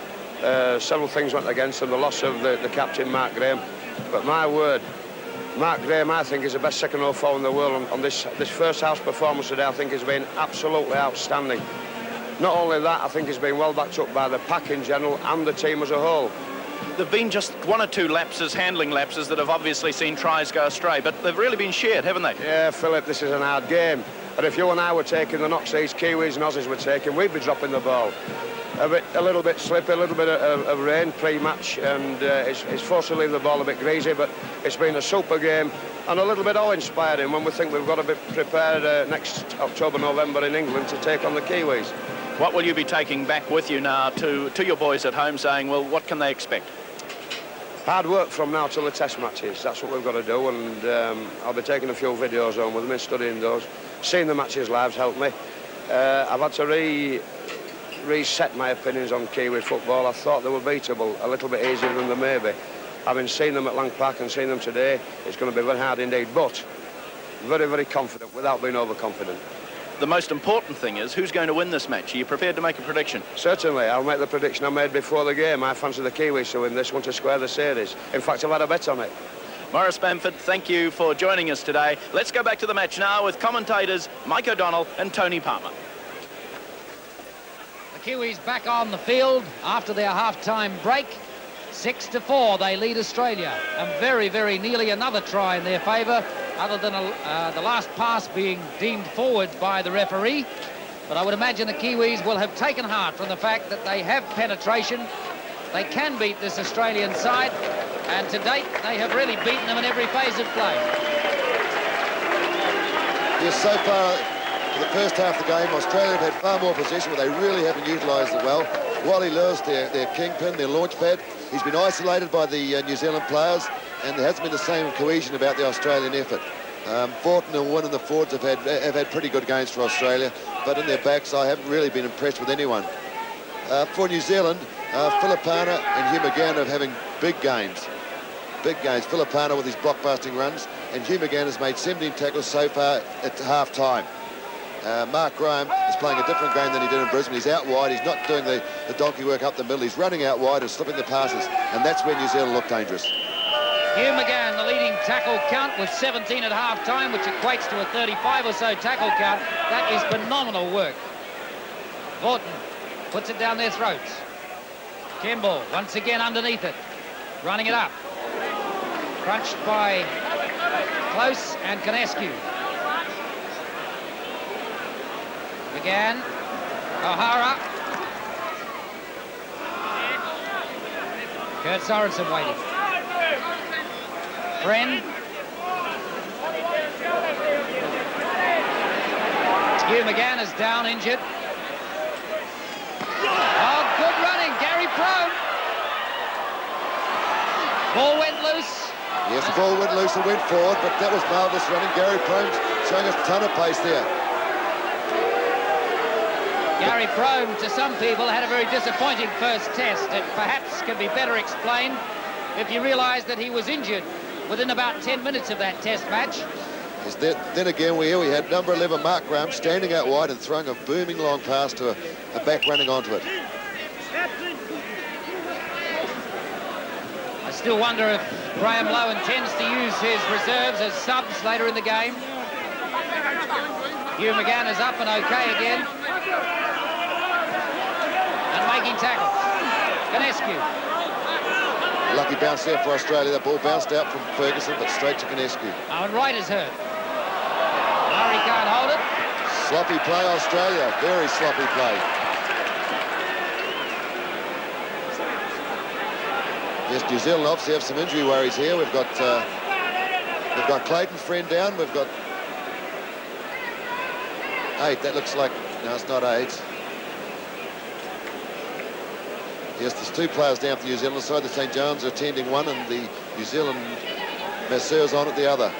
Several things went against them, the loss of the captain, Mark Graham. But my word, Mark Graham, I think, is the best second row forward in the world. On this first house performance today, I think has been absolutely outstanding. Not only that, I think he's been well backed up by the pack in general and the team as a whole. There've been just one or two lapses, handling lapses, that have obviously seen tries go astray, but they've really been shared, haven't they? Yeah, Philip, this is an hard game. But if you and I were taking the knocks these Kiwis and Aussies were taking, we'd be dropping the ball. A little bit slip, a little bit of rain pre-match, and it's forced to leave the ball a bit greasy, but it's been a super game and a little bit awe-inspiring when we think we've got to be prepared next October, November in England to take on the Kiwis. What will you be taking back with you now to your boys at home, saying, well, what can they expect? Hard work from now till the test matches. That's what we've got to do, and I'll be taking a few videos home with them and studying those. Seeing the matches live's helped me. I've had to reset my opinions on Kiwi football. I thought they were beatable, a little bit easier than they may be. Having seen them at Lang Park and seen them today, it's going to be very hard indeed, but very, very confident without being overconfident. The most important thing is who's going to win this match. Are you prepared to make a prediction? Certainly, I'll make the prediction I made before the game. I fancy the Kiwis to win this one to square the series. In fact, I've had a bet on it. Maurice Bamford, thank you for joining us today. Let's go back to the match now with commentators Mike O'Donnell and Tony Palmer. The Kiwis back on the field after their half-time break. 6-4, they lead Australia, and very, very nearly another try in their favour, other than the last pass being deemed forward by the referee. But I would imagine the Kiwis will have taken heart from the fact that they have penetration. They can beat this Australian side, and to date, they have really beaten them in every phase of play. Yes, so far, for the first half of the game, Australia have had far more possession, but they really haven't utilised it well. Wally Lewis, their kingpin, their launch pad, he's been isolated by the New Zealand players, and there hasn't been the same cohesion about the Australian effort. Fortin and Wynne and the forwards have had pretty good games for Australia, but in their backs, I haven't really been impressed with anyone. For New Zealand, Filipana and Hugh McGann are having big games. Big games. Filipana with his blockbusting runs, and Hugh McGann has made 17 tackles so far at half-time. Mark Graham is playing a different game than he did in Brisbane. He's out wide. He's not doing the donkey work up the middle. He's running out wide and slipping the passes, and that's where New Zealand look dangerous. Hugh McGann, the leading tackle count with 17 at half-time, which equates to a 35 or so tackle count. That is phenomenal work. Horton puts it down their throats. Kimball once again underneath it, running it up. Crunched by Close and Canescu. McGann, O'Hara. Kurt Sorensen waiting. Friend. Hugh McGann is down, injured. Oh, good running, Gary Prone. Ball went loose. Yes, the ball went loose and went forward, but that was marvellous running. Gary Prone showing us a ton of pace there. Gary Prone, to some people, had a very disappointing first test. It perhaps can be better explained if you realise that he was injured within about 10 minutes of that test match. Yes, then again, we had number 11, Mark Graham, standing out wide and throwing a booming long pass to a back running onto it. I still wonder if Graham Lowe intends to use his reserves as subs later in the game. Hugh McGann is up and okay again. And making tackles. Canescu. Lucky bounce there for Australia. The ball bounced out from Ferguson, but straight to Canescu. Owen Wright is hurt. Murray can't hold it. Sloppy play, Australia. Very sloppy play. Yes, New Zealand obviously have some injury worries here. We've got Clayton Friend down. We've got 8. That looks like, no, it's not 8. Yes, there's 2 players down for the New Zealand side. The St. John's are attending one, and the New Zealand Masseurs on at the other.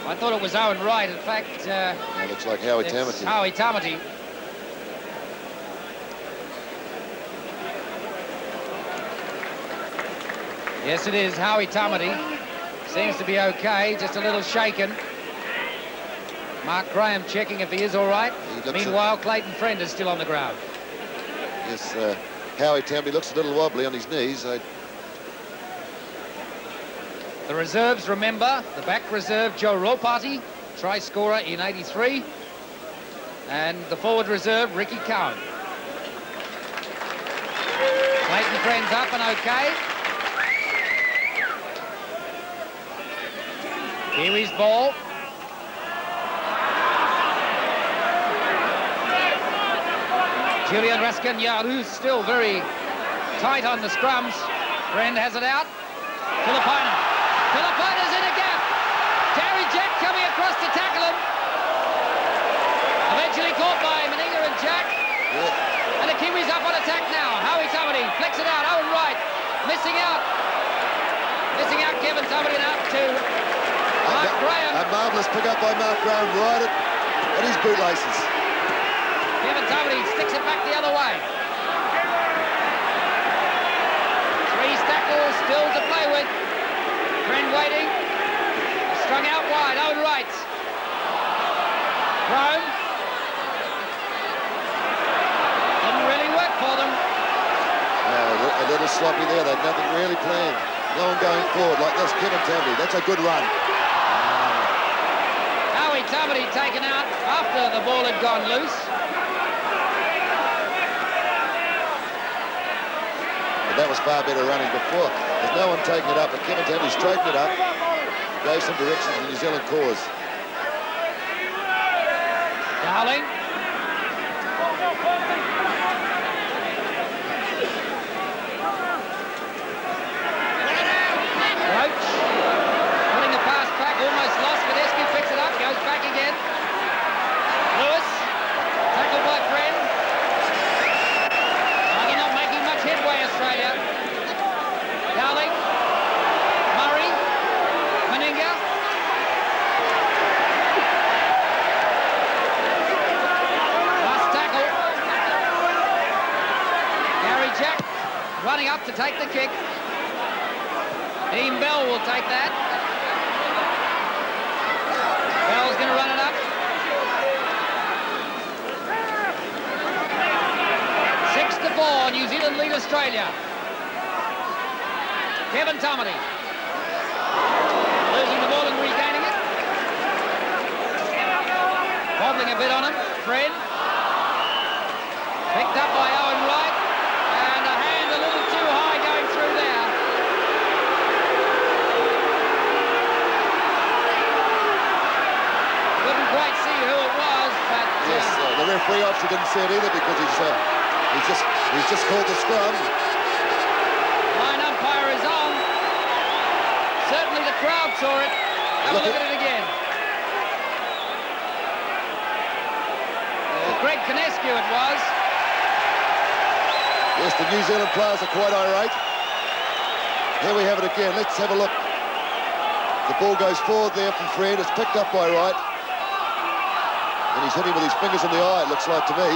I thought it was Owen Wright. In fact, It looks like Howie it's Tamati. Howie Tamati. Yes, it is Howie Tamati. Seems to be okay, just a little shaken. Mark Graham checking if he is all right. Meanwhile, Clayton Friend is still on the ground. Yes, Howie Tamati looks a little wobbly on his knees. The reserves, remember, the back reserve, Joe Ropati, try scorer in 83. And the forward reserve, Ricky Cowan. Clayton Friend's up and okay. Kiwis ball. Julian Raskin-Yaru's still very tight on the scrums. Friend has it out. Filipina. Filipina's in a gap. Gary Jack coming across to tackle him. Eventually caught by Meninga and Jack. Yeah. And the Kiwis up on attack now. Howie Tamati flicks it out. Owen Wright missing out. Missing out Kevin Tamati and out to Mark Graham. A marvellous pick up by Mark Graham right at his bootlaces. Kevin Tamati sticks it back the other way. 3 tackles still to play with. Friend waiting. Strung out wide. Owen Wright. Rome. Didn't really work for them. A little sloppy there. They'd nothing really planned. No one going forward like this. Kevin Tamati. That's a good run. Howie Tamati taken out after the ball had gone loose. But that was far better running before. There's no one taking it up, but Kevin Tamati straightened it up, gave some direction to the New Zealand cause. Dowling. Roach putting the pass back take the kick. Dean Bell will take that. Bell's going to run it up. 6-4, New Zealand lead Australia. Kevin Tamati. Losing the ball and regaining it. Wobbling a bit on him. Fred. Picked up by Owen Wright. And a hand a little too high going through there. Couldn't quite see who it was, but... Yes, the referee obviously didn't see it either because he's just called the scrum. Line umpire is on. Certainly the crowd saw it. Have a look at it again. Greg Canescu it was. Yes, the New Zealand players are quite irate. Here we have it again. Let's have a look. The ball goes forward there from Fred. It's picked up by Wright. And he's hitting with his fingers in the eye, it looks like to me.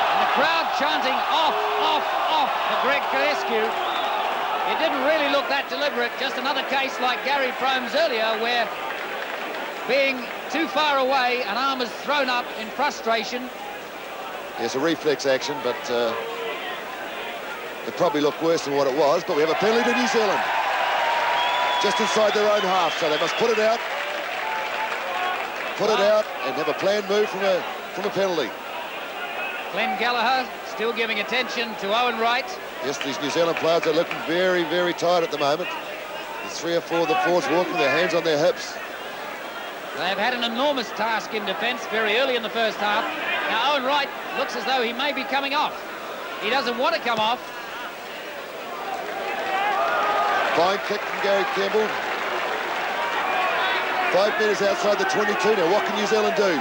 And the crowd chanting off, off, off for Greg Canescu. It didn't really look that deliberate. Just another case like Gary Promes earlier where being too far away, an arm is thrown up in frustration. Yes, a reflex action, but it probably looked worse than what it was. But we have a penalty to New Zealand. Just inside their own half, so they must put it out. Put it out and have a planned move from a penalty. Glenn Gallagher still giving attention to Owen Wright. Yes, these New Zealand players are looking very, very tight at the moment. There's 3 or 4 of the forwards walking with their hands on their hips. They've had an enormous task in defence very early in the first half. Now Owen Wright looks as though he may be coming off. He doesn't want to come off. Fine kick from Gary Campbell. 5 metres outside the 22 now. What can New Zealand do?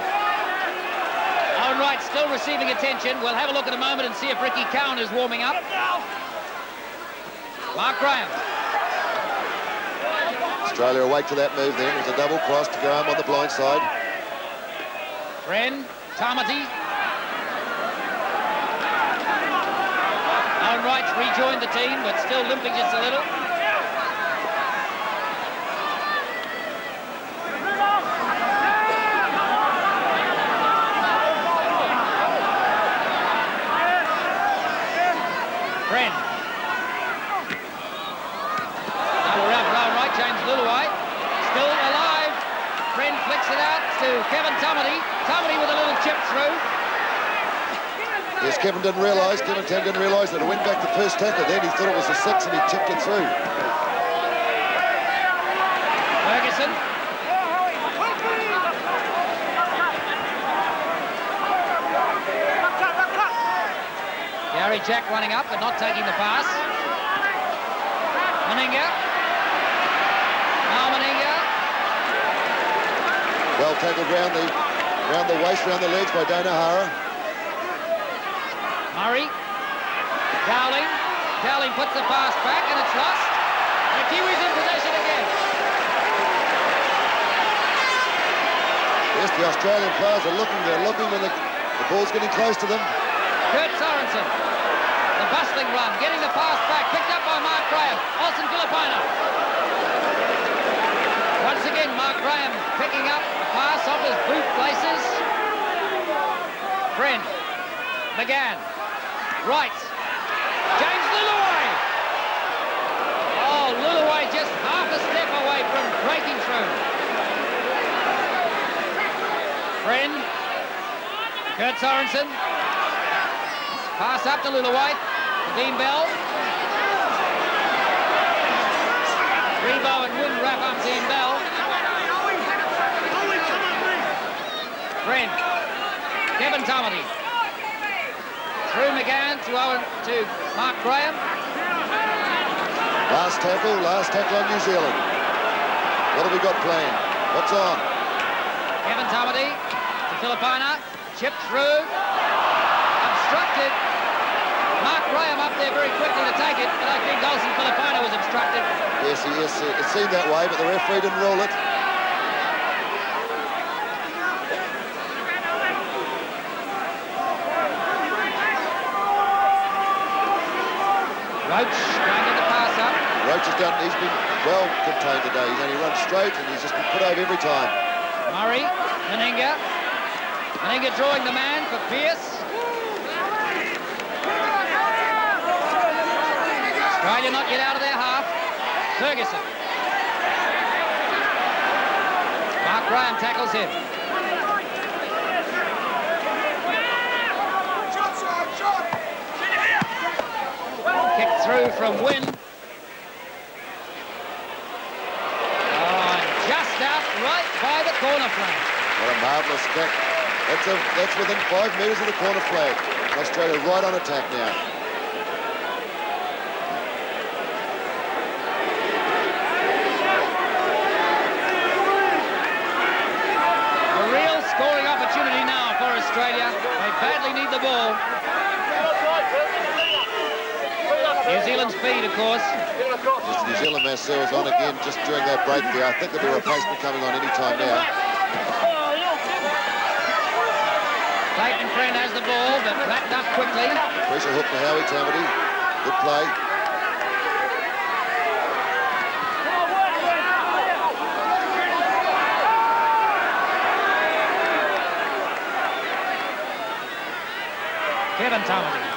Owen Wright still receiving attention. We'll have a look in a moment and see if Ricky Cowan is warming up. Mark Graham. Australia awake to that move then. It was a double cross to Graham on the blind side. Friend, Tamati. Owen Wright's rejoined the team, but still limping just a little. Friend. Double round for Owen Wright, James Luluwai. Still alive. Friend flicks it out to Kevin Tamati. Tamati with a little chip through. Yes, Kevin Tam didn't realise that it went back to first tackle. Then he thought it was a 6 and he chipped it through. Ferguson. Gary Jack running up but not taking the pass. Meninga. Now Meninga. Well tackled round the waist, round the legs by Dana Hara. Murray. Dowling. Dowling puts the pass back and it's lost. The Kiwis in possession again. Yes, the Australian players are looking. They're looking when the ball's getting close to them. Kurt Sorensen. The bustling run, getting the pass back, picked up by Mark Graham. Austin Filipina. Once again, Mark Graham picking up the pass off his boot laces. Friend. McGann. Right. James Luluwai. Oh, Luluwai just half a step away from breaking through. Friend. Kurt Sorensen. Pass up to Luluwai. Dean Bell. Rebo and Wynn wrap up Dean Bell. Friend. Kevin Tamati. Through McGann to Mark Graham. Last tackle on New Zealand. What have we got planned? What's on? Kevin Tamati to Filipina. Chipped through. Obstructed. Mark Graham up there very quickly to take it, but I think Austin Filipina was obstructed. Yes, it seemed that way, but the referee didn't rule it. Roach he's been well contained today. He's only run straight and he's just been put over every time. Murray, Meninga. Meninga drawing the man for Pearce. Australia not yet out of their half. Ferguson. Mark Graham tackles him. Kick through from Wynn. Oh, and just out right by the corner flag. What a marvellous kick. That's within 5 metres of the corner flag. Australia right on attack now. A real scoring opportunity now for Australia. They badly need the ball. New Zealand speed, of course. Just New Zealand Marcel's on again just during that break there. I think there'll be a replacement coming on any time now. Clayton Friend has the ball, but backed up quickly. Pressure hook to Howie Tamati. Good play. Kevin Tamati.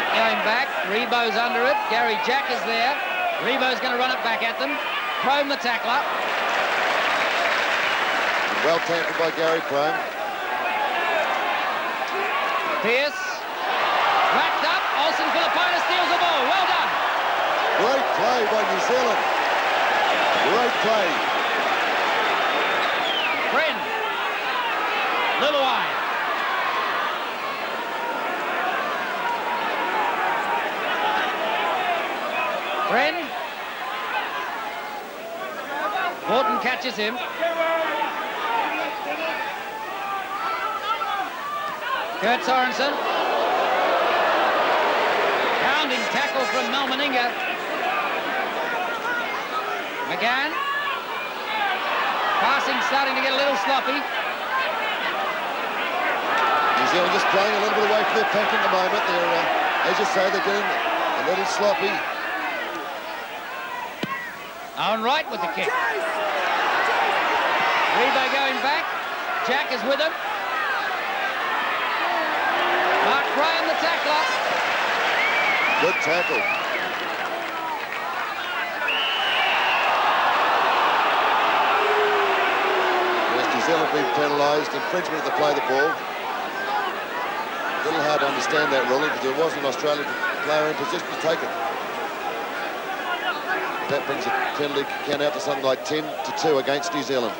Going back, Rebo's under it, Gary Jack is there, Rebo's going to run it back at them, Crome the tackler. Well tackled by Gary Crome. Pearce, wrapped up, Olsen Filipina steals the ball, well done. Great play by New Zealand. Great play. Friend, Liluai. Friend. Horton catches him. Kurt Sorensen. Pounding tackle from Mal Meninga. McGann. Passing starting to get a little sloppy. New Zealand just playing a little bit away from their pack at the moment. They're, as you say, they're getting a little sloppy. Owen Wright with the kick. Rebo going back. Jack is with him. Mark Graham, the tackler. Good tackle. Yes, New Zealand being penalised. Infringement of the play the ball. A little hard to understand that ruling because there wasn't an Australian player in position to take it. That brings a penalty count out to something like 10-2 against New Zealand.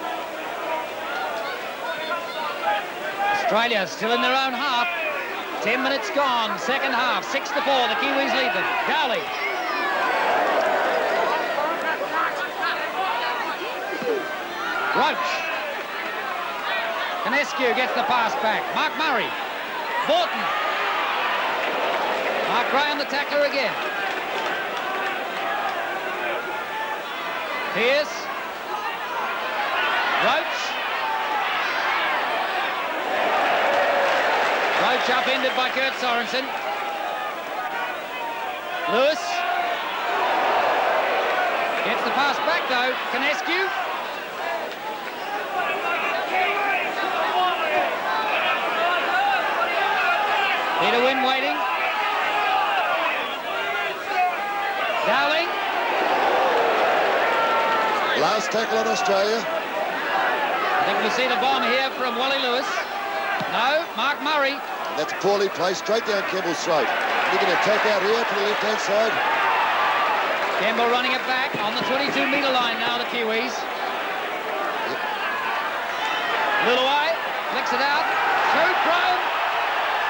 Australia still in their own half. 10 minutes gone, second half, 6-4, the Kiwis lead them. Dowling. Roach. Canescu gets the pass back. Mark Murray. Borton. Mark Graham, the tackler again. Pearce. Roach. Roach upended by Kurt Sorensen. Lewis. Gets the pass back though. Canescu. Peter Wynn waiting. Dowling. Last tackle on Australia. I think we'll see the bomb here from Wally Lewis. No, Mark Murray. And that's poorly placed, straight down Kemble's throat. They're going to attack out here to the left-hand side. Kemble running it back on the 22-metre line now, the Kiwis. Yep. Liluai flicks it out. Through Crome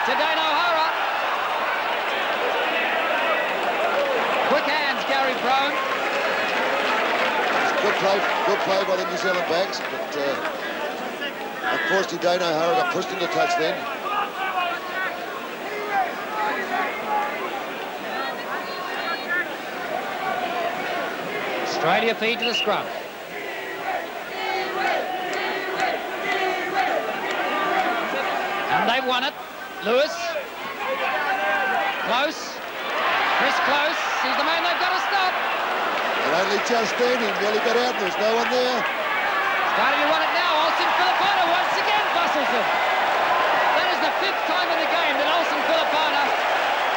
to Dane O'Hara. Quick hands, Gary Crome. Good play by the New Zealand backs, but unfortunately Dane O'Hara got pushed into touch then. Australia feed to the scrum. And they've won it. Lewis. Close. Chris Close. He's the man they've got to stop. And only just then he nearly got out and there's no one there. Starting to run it now. Olsen Filipana once again bustles him. That is the 5th time in the game that Olsen Filipana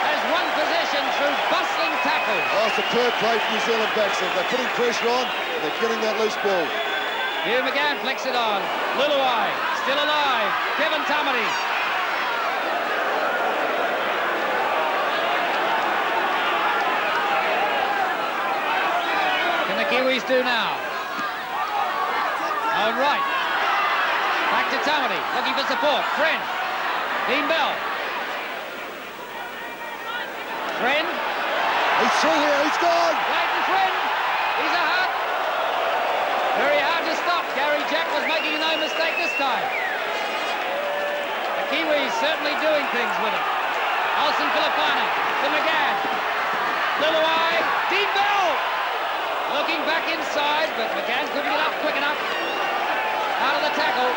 has won possession through bustling tackles. Oh, superb play for New Zealand backs. They're putting pressure on and they're getting that loose ball. Hugh McGann flicks it on. Luluai still alive. Kevin Tamati. Can the Kiwis do now? Owen Wright. Back to Tamati. Looking for support. Friend. Dean Bell. Friend. He's through here. He's gone. Clayton Friend. He's a hut. Very hard to stop. Gary Jack was making no mistake this time. The Kiwis certainly doing things with it. Olsen Filipana to McGann. Luluai. Dean Bell. Looking back inside, but McGann couldn't get up quick enough. Out of the tackle.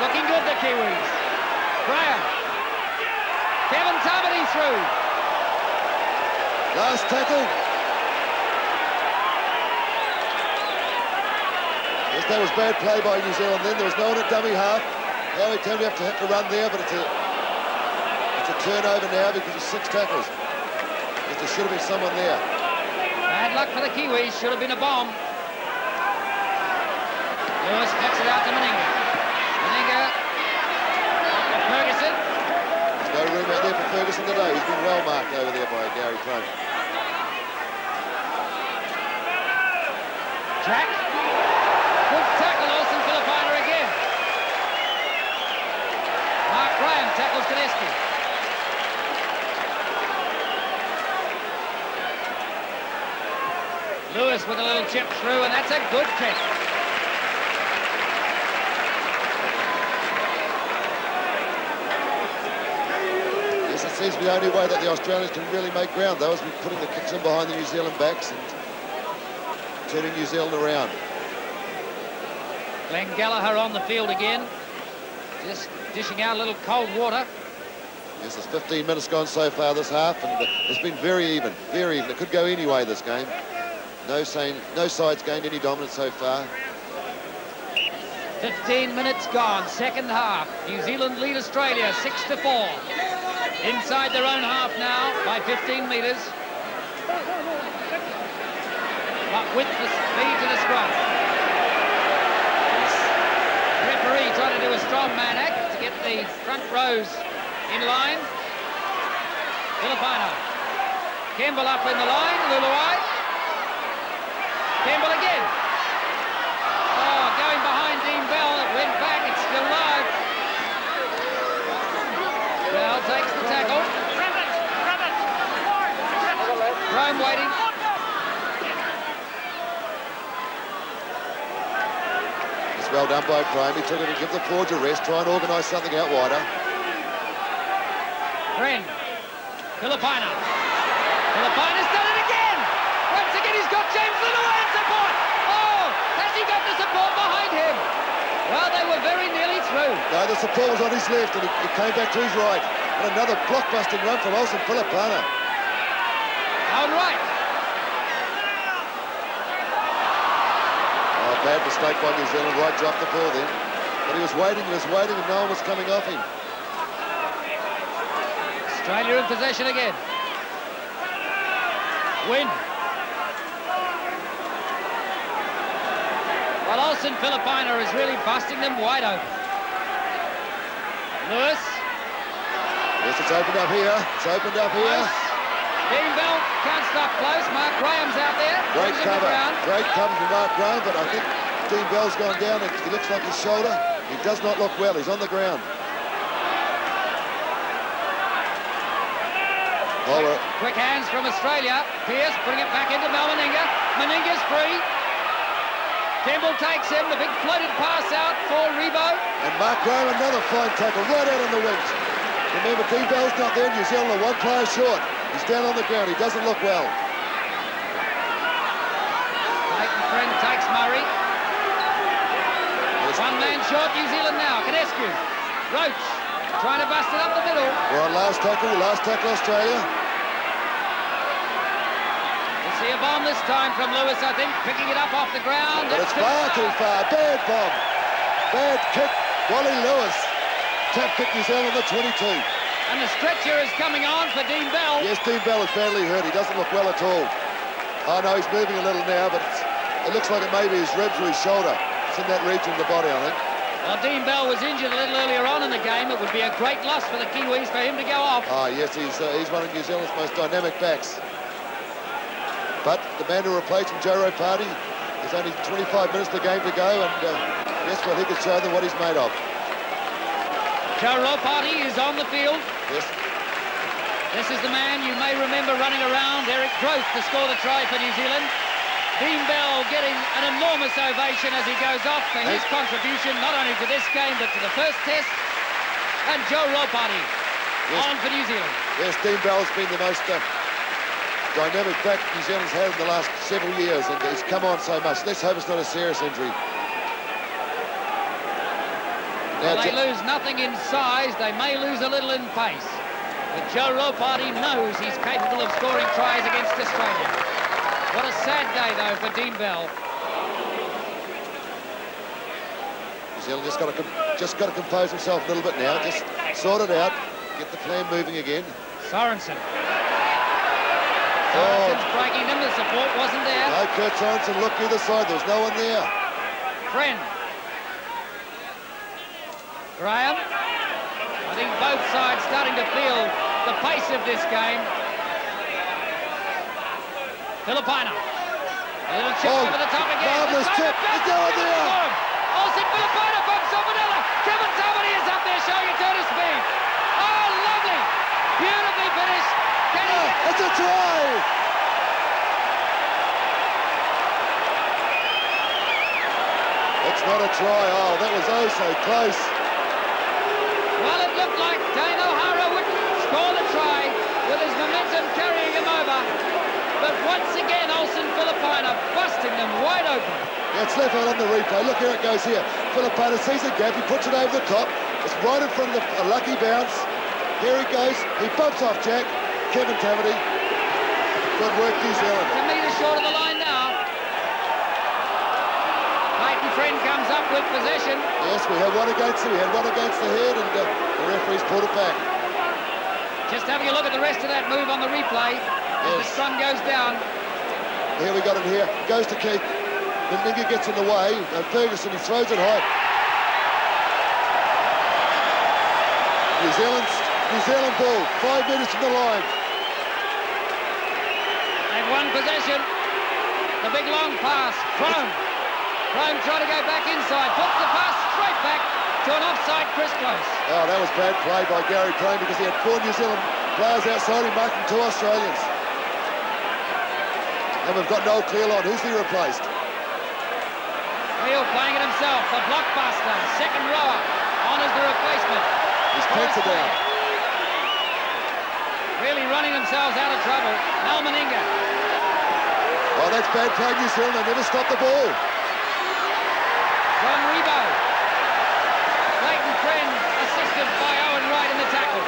Looking good, the Kiwis. Graham. Kevin Tamati through. Last tackle. Yes, that was bad play by New Zealand then. There was no one at dummy half. Howie Temple have to run there, but it's a turnover now because of 6 tackles. Yes, there should have been someone there. Bad luck for the Kiwis. Should have been a bomb. Lewis flicks it out to Meninga. Meninga. Ferguson. There's no room out there for Ferguson today. He's been well marked over there by Gary Crone. Jack. Good tackle, Olsen Filipina again. Mark Graham tackles Konecki. Lewis with a little chip through, and that's a good kick. Yes, it seems to be the only way that the Australians can really make ground, though, is putting the kicks in behind the New Zealand backs and turning New Zealand around. Glenn Gallagher on the field again. Just dishing out a little cold water. Yes, there's 15 minutes gone so far this half, and it's been very even, very even. It could go any way, this game. No side's gained any dominance so far. 15 minutes gone, second half. New Zealand lead Australia 6-4. Inside their own half now by 15 metres. But with the speed to the scrum. Referee trying to do a strongman act to get the front rows in line. Filipina. Kemble up in the line. Luluai. Kemble again. Oh, going behind Dean Bell. It went back. It's still live. Bell takes the tackle. Rome waiting. Well done by Crome. He took it to give the forwards a rest, try and organise something out wider. Friend. Filipina. Filipina's done it again. Once again, he's got James Luluai in support. Oh, has he got the support behind him? Well, they were very nearly through. No, the support was on his left and he came back to his right. And another blockbusting run from Olsen Filipina. Owen Wright. Bad mistake by New Zealand. Wright dropped the ball then. But he was waiting and no one was coming off him. Australia in possession again. Win. Well, Olsen Filipina is really busting them wide open. Lewis. Yes, it's opened up here. It's opened up here. Close. Dean Bell can't stop close. Mark Graham's out there. Great Brings him to cover. ground. Great cover from Mark Graham, but I think Dean Bell's gone down. It looks like his shoulder. He does not look well. He's on the ground. Quick hands from Australia. Pearce putting it back into Mal Meninga. Meninga's free. Kemble takes him. The big floated pass out for Rebo. And Mark Graham, another fine tackle right out on the wings. Remember, Dean Bell's not there. New Zealand are one player short. He's down on the ground. He doesn't look well. Clayton Friend takes Murray. One man short, New Zealand now. Konecki. Roach. trying to bust it up the middle. We're on last tackle Australia. We'll see a bomb this time from Lewis, I think, picking it up off the ground. But it's far too far. Bad bomb. Bad kick. Wally Lewis. Tap kick New Zealand on the 22. And the stretcher is coming on for Dean Bell. Yes, Dean Bell is badly hurt. He doesn't look well at all. I know he's moving a little now, but it looks like it may be his ribs or his shoulder. It's in that region of the body, I think. Well, Dean Bell was injured a little earlier on in the game. It would be a great loss for the Kiwis for him to go off. Ah, yes, he's one of New Zealand's most dynamic backs. But the man who replaced him, Joe Ropati, there's only 25 minutes of the game to go, and guess what? He could show them what he's made of. Joe Ropati is on the field. Yes. This is the man you may remember running around, Eric Grothe, to score the try for New Zealand. Dean Bell getting an enormous ovation as he goes off for his contribution, not only to this game, but to the first test. And Joe Ropati on for New Zealand. Yes, Dean Bell's been the most dynamic back New Zealand's had in the last several years, and he's come on so much. Let's hope it's not a serious injury. Well, they lose nothing in size, they may lose a little in pace. But Joe Ropati knows he's capable of scoring tries against Australia. What a sad day, though, for Dean Bell. New Zealand just got to compose himself a little bit now, just sort it out, get the plan moving again. Sorensen. Sorensen's breaking them, the support wasn't there. No, Kurt Sorensen looked either side, there was no one there. Friend. Graham. I think both sides starting to feel the pace of this game. Filipina. A little chip over the top again. Marvellous chip. There's no one there. Olsen Filipina bumps off another. Kevin Tamati is up there showing a turn of speed. Oh, lovely. Beautifully finished. It's a try. It's not a try. Oh, that was oh so close. Well, it looked like Dane O'Hara would score the try with his momentum carrying him over. But once again, Olsen Filipina busting them wide open. Yeah, it's left out on the replay. Look, here it goes here. Filipina sees the gap. He puts it over the top. It's right in front of a lucky bounce. Here he goes. He bumps off Jack. Kevin Tamati. Good work, New Zealand. A metre short of the line now. Clayton Friend comes up with possession. Yes, we had one against him. We had one against the head, and the referee's pulled it back. Just having a look at the rest of that move on the replay. As the sun goes down. Here we got it here. Goes to Keith. Meninga gets in the way. Ferguson, he throws it high. New Zealand ball. 5 metres from the line. They've won possession. The big long pass. Crone trying to go back inside. Puts the pass straight back to an offside Chris Close. Oh, that was bad play by Gary Crone because he had 4 New Zealand players outside him marking 2 Australians. And we've got Noel Clearline. Who's he replaced? Cleal playing it himself. The blockbuster. Second rower. On as the replacement. He's pants it down. Really running themselves out of trouble. Mal Meninga. Oh, that's bad play, New Zealand. They never stopped the ball. John Rebo. Clayton Friend assisted by Owen Wright in the tackle.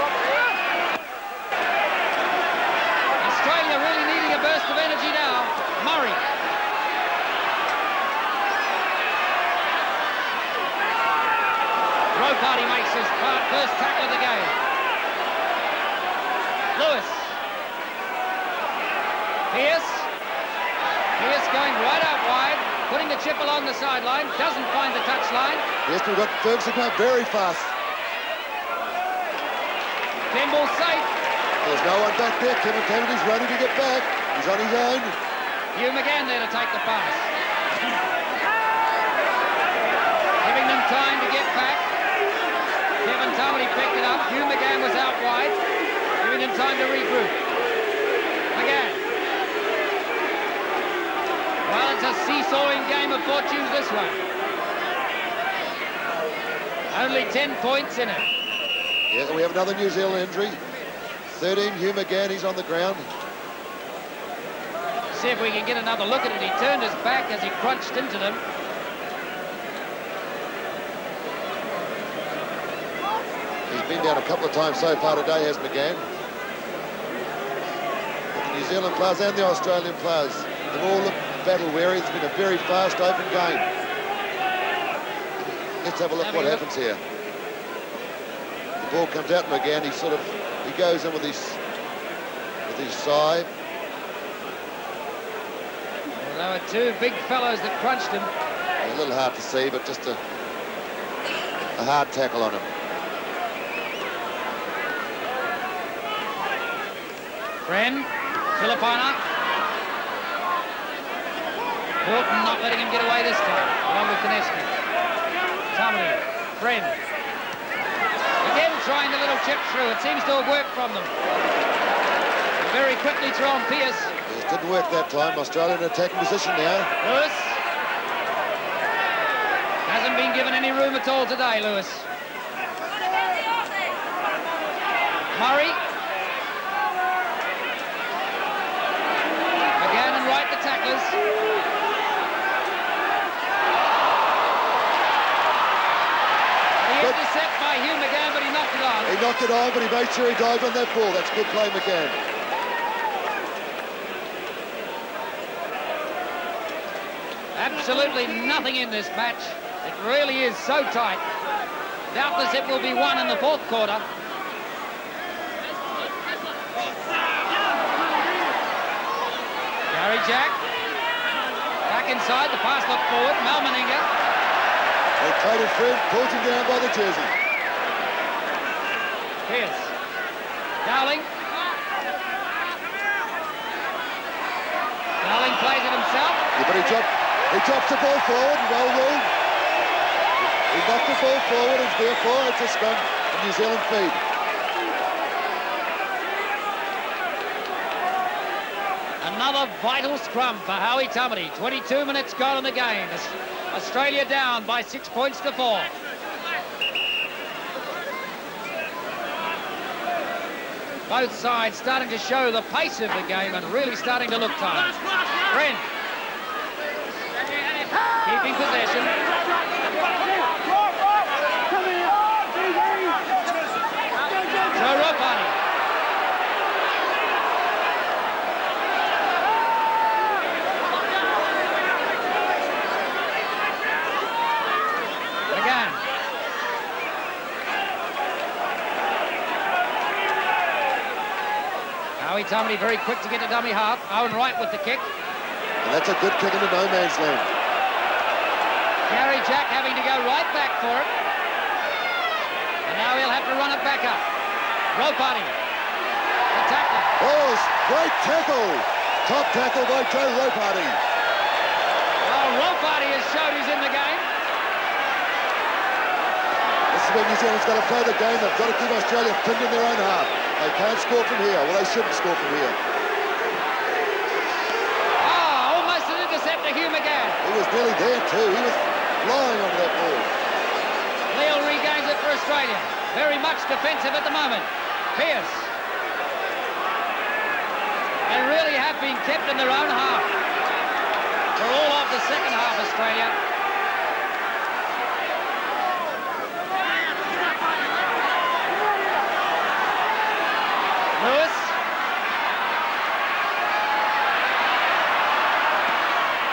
Australia really needing a burst of energy now. Murray. Ropati makes his first tackle of the game. Lewis. Pearce going right out wide, putting the chip along the sideline, doesn't find the touchline. Yes, we've got Ferguson going very fast. Kemble safe. There's no one back there. Kevin Tamati's running to get back. He's on his own. Hugh McGann there to take the pass. Giving them time to get back. Kevin Tamati picked it up. Hugh McGann was out wide, giving them time to regroup. McGann. Well, it's a seesawing game of fortunes this one. Only 10 points in it. Yeah, we have another New Zealand injury. 13, Hugh McGann, he's on the ground. See if we can get another look at it. He turned his back as he crunched into them. He's been down a couple of times so far today, has McGann. The New Zealand players and the Australian players, they've all looked battle-weary. It's been a very fast, open game. Let's have a look what happens here. The ball comes out, McGann. He goes in with his side. Well, there were two big fellows that crunched him. A little hard to see, but just a hard tackle on him. Friend, Filipina. Horton not letting him get away this time, along with Konecki. Tamati, Friend. Again trying the little chip through. It seems to have worked from them. Very quickly through on Pearce. It didn't work that time. Australia in attacking position now. Lewis. Hasn't been given any room at all today, Lewis. Murray. McGann and Wright, the tacklers. The intercept by Hugh McGann, but he knocked it on. He knocked it on, but he made sure he dived on that ball. That's good play, McGann. Absolutely nothing in this match. It really is so tight. Doubtless it will be won in the fourth quarter. Gary Jack. Back inside, the pass looked forward. Mal Meninga. They traded Fred, pulled him down by the jersey. Pearce. Dowling. Dowling plays it himself. Yeah, but he drops the ball forward, well ruled. He knocked the ball forward, and therefore it's a scrum from New Zealand feed. Another vital scrum for Howie Tamati. 22 minutes gone in the game. Australia down by 6 points to 4. Both sides starting to show the pace of the game and really starting to look tired. Friend. Keeping possession. Joe Ropani. Again. Howie Tamati very quick to get to dummy half. Owen Wright with the kick. And that's a good kick into no man's land. Gary Jack having to go right back for it. And now he'll have to run it back up. Ropani. The tackle. Oh, great tackle. Top tackle by Joe Ropani. Well, Ropani has showed he's in the game. This is where New Zealand's got to play the game. They've got to keep Australia pinned in their own half. They can't score from here. Well, they shouldn't score from here. Almost an intercept to Hugh McGann. He was nearly there too. He was flying onto that ball. Leal regains it for Australia. Very much defensive at the moment. Pearce. They really have been kept in their own half for all of the second half, Australia. Lewis.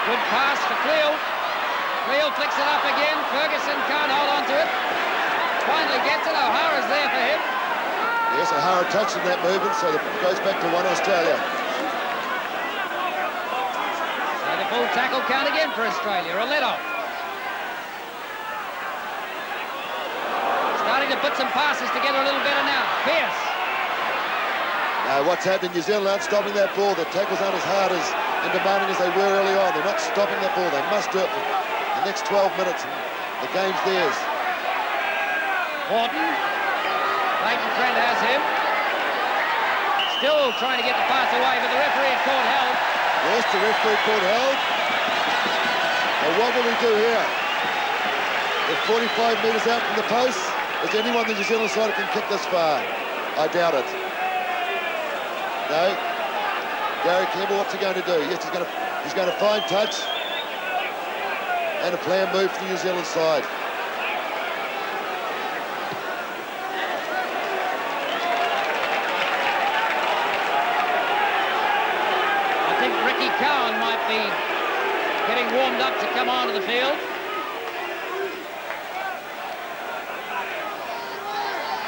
Good pass for Cleo. Cleo flicks it up again. Ferguson can't hold on to it. Finally gets it. O'Hara's there for him. Yes, O'Hara touched in that movement, so it goes back to 1 Australia. So the full tackle count again for Australia. A let off. Starting to put some passes together a little better now. Pearce. What's happening, New Zealand aren't stopping that ball. The tackles aren't as hard as and demanding as they were early on. They're not stopping that ball. They must do it for the next 12 minutes. The game's theirs. Horton. Leighton Trent has him. Still trying to get the pass away, but the referee had called held. Yes, the referee called held. Well, what will we do here? They're 45 metres out from the post. Is there anyone on the New Zealand side that can kick this far? I doubt it. No. Gary Campbell, what's he going to do? Yes, he's going to find touch and a planned move for the New Zealand side. be getting warmed up to come onto the field.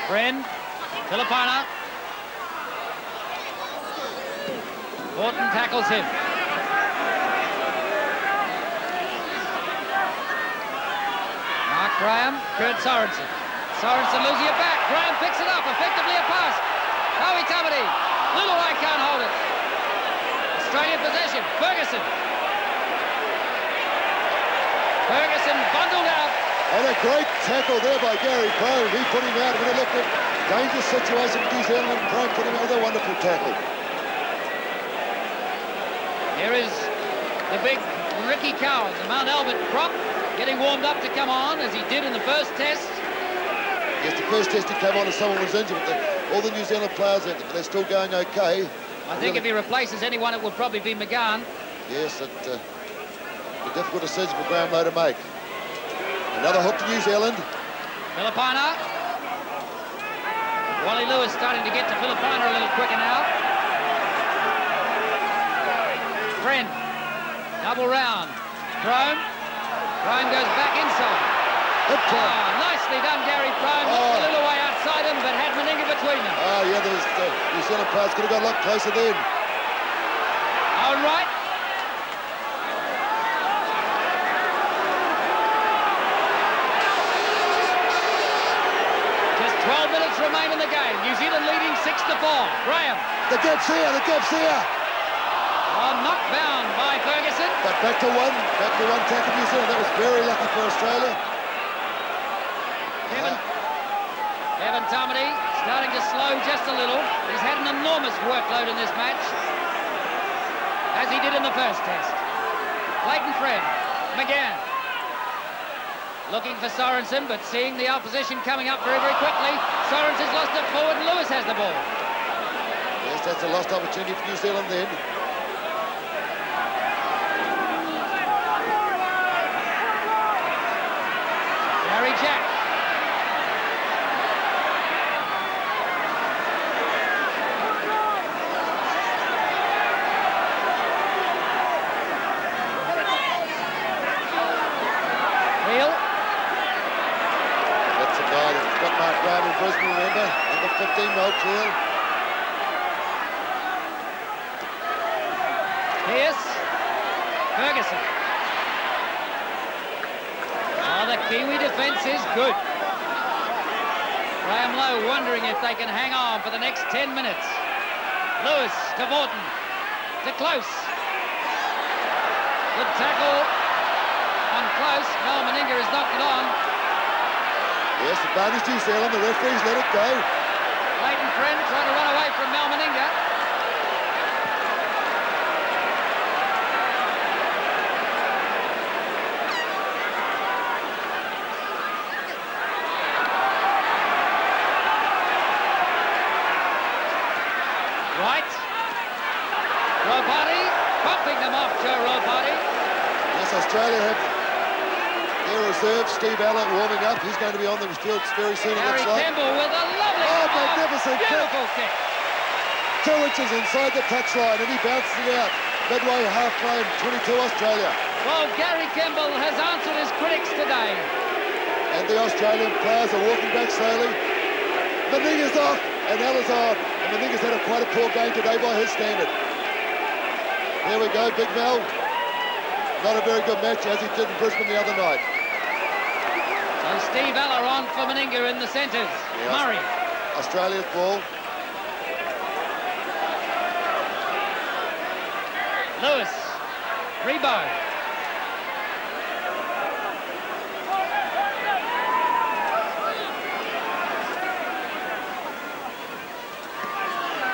Friend, Filipina. Horton tackles him. Mark Graham, Kurt Sorensen. Sorensen losing it back. Graham picks it up, effectively a pass. Howie Tamati. Luluai can't hold it. Australian possession. Ferguson. Ferguson bundled out. And a great tackle there by Gary Crone. He put him out when it looked at dangerous situation for New Zealand. Crone put him out with a wonderful tackle. Here is the big Ricky Coward, the Mount Albert prop, getting warmed up to come on as he did in the first test. Yes, the first test he came on as someone was injured, but all the New Zealand players, they're still going okay. I think if he replaces anyone, it will probably be McGahn. Yes, it's a difficult decision for Graham Lowe to make. Another hook to New Zealand. Filipina. Wally Lewis starting to get to Filipina a little quicker now. Friend. Double round. Crone. Crone goes back inside. Nicely done, Gary Crone. Looked a little way outside him, but had Meninga between them. Oh, yeah, there's New Zealand players could have got a lot closer then. Owen Wright. Just 12 minutes remain in the game. New Zealand leading 6-4. Graham. The gap's here, the gap's here. Oh, knocked down by Ferguson. But back to one tackle New Zealand. That was very lucky for Australia. Kevin Tamati starting to slow just a little. He's had an enormous workload in this match, as he did in the first test. Clayton Friend, McGann. Looking for Sorensen, but seeing the opposition coming up very, very quickly. Sorensen's lost it forward, and Lewis has the ball. Yes, that's a lost opportunity for New Zealand then. Gary Jack. That's the guy that got Mark Graham in Brisbane, remember? Number 15, Noel Cleal. Pearce. Ferguson. Oh, the Kiwi defence is good. Graham Lowe wondering if they can hang on for the next 10 minutes. Lewis to Morton. To Close. Good tackle on Close. Mel Meninga has knocked it on. Yes, advantage New Zealand. The referees let it go. Clayton Friend trying to run away from Mel Meninga. Right. Ropati bumping them off, Joe Ropati. Yes, Australia have their reserve. Steve Allen warming up. He's going to be on the field very soon, it Gary looks like. Campbell with a lovely, magnificent kick. beautiful kick. 2 inches inside the touchline, and he bounces it out. Midway, half frame, 22 Australia. Well, Gary Campbell has answered his critics today. And the Australian players are walking back slowly. Meninga's off, and Ella's on. And Meninga's had quite a poor game today by his standard. There we go, Big Mel. Not a very good match, as he did in Brisbane the other night. So Steve Ella on for Meninga in the centres. Yes. Murray. Australia's ball. Lewis. Rebo.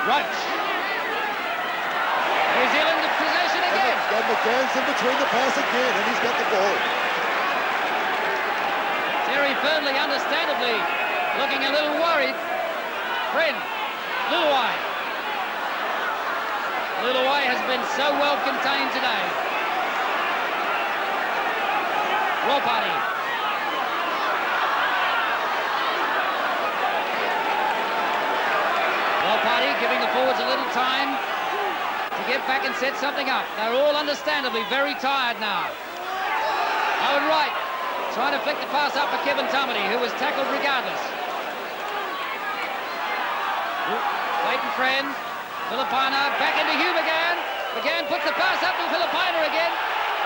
Roach. New Zealand in possession again. And McGann's in between the pass again, and he's got the ball. Terry Fernley, understandably, looking a little worried. Friend. Luluai. Luluai has been so well contained today. Ropati. Ropati giving the forwards a little time to get back and set something up. They're all understandably very tired now. Owen Wright trying to flick the pass up for Kevin Tumity, who was tackled regardless. Clayton Friend, Filipina back into Hugh McGann. McGann puts the pass up to Filipina again.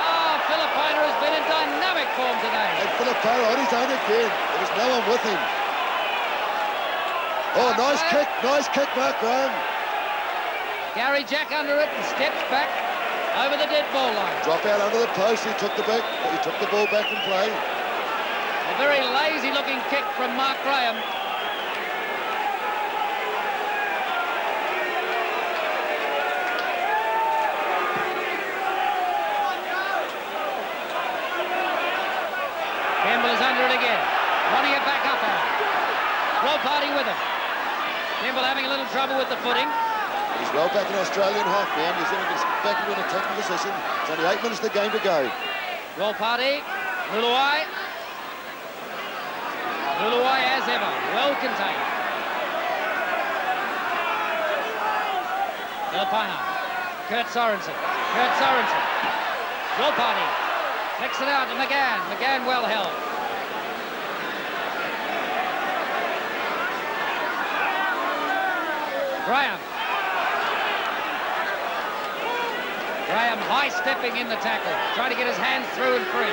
Oh, Filipina has been in dynamic form today. And Filipina on his own again. There was no one with him. Oh, nice kick, Mark Graham. Gary Jack under it and steps back over the dead ball line. Drop out under the post, he took the ball back in play. A very lazy-looking kick from Mark Graham. Campbell is under it again, running it back up on. Roll party with him. Campbell having a little trouble with the footing. He's well back in Australian half now. New Zealand is back into an attacking position. It's only 8 minutes of the game to go. Roll party, Luluai. Luluai as ever, well contained. Filipina, Kurt Sorensen. Roll party, flicks it out to McGann. McGann well held. Graham high-stepping in the tackle, trying to get his hands through and free.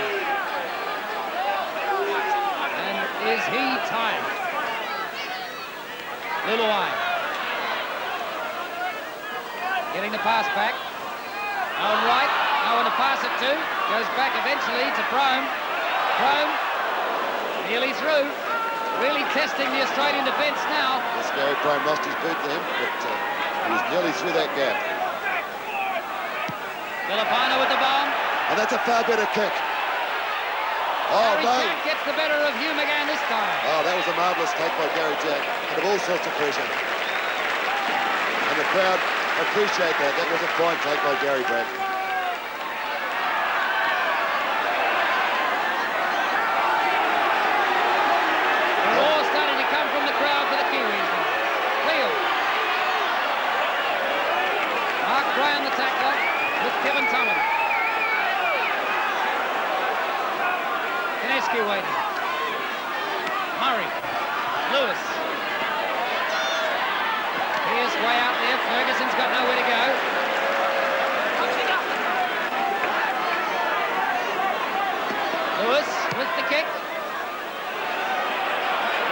And is he tired? Luluai. Getting the pass back. Owen Wright, no one to pass it to. Goes back eventually to Prome. Prome, nearly through. Really testing the Australian defence now. Yes, Gary Prome lost his boot then, but he was nearly through that gap. Filipina with the bomb. And that's a far better kick. Oh, Gary no. Jack gets the better of Hugh McGann this time. Oh, that was a marvellous take by Gary Jack. Under all sorts of pressure. And the crowd appreciate that. That was a fine take by Gary Jack. The roar starting to come from the crowd for the Kiwis now. Cleo. Mark Graham, the tackler, with Kevin Tumlin. Kineski waiting. Murray. Lewis. Pierce way out there. Ferguson's got nowhere to go. Lewis with the kick.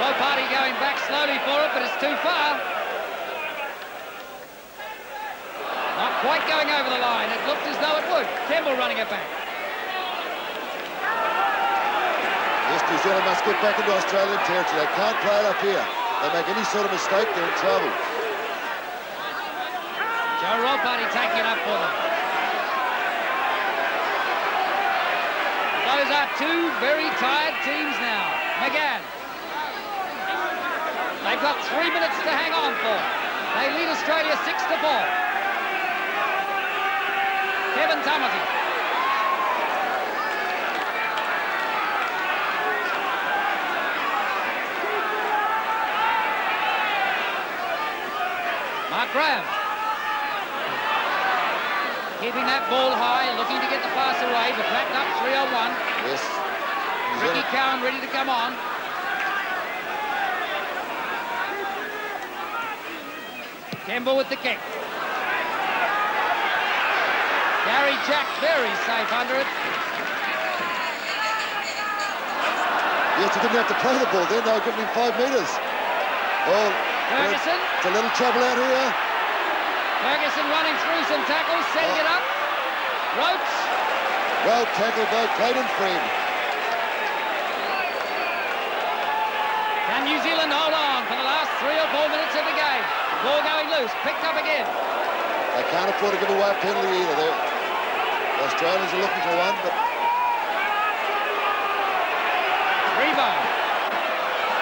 Low party going back slowly for it, but it's too far. Not quite going over the line. It looked as though it would. Campbell running it back. Yes, New Zealand must get back into Australian territory. They can't play it up here. They make any sort of mistake, they're in trouble. Joe Rolparty taking it up for them. Those are two very tired teams now. McGann. They've got 3 minutes to hang on for. They lead Australia 6-4. Kevin Tumity. Mark Graham. Keeping that ball high, looking to get the pass away, but backed up 3-on-1. Yes. Ricky Cowan ready to come on. Campbell with the kick. Gary Jack very safe under it. Yes, he didn't have to play the ball then. They were giving him 5 metres. Oh, Ferguson. it's a little trouble out here. Ferguson running through some tackles, setting it up. Roach. Well tackled by Clayton Friend. Can New Zealand hold on for the last 3 or 4 minutes of the game? Ball going loose, picked up again. They can't afford to give away a penalty either. The Australians are looking for one, but... Rebound.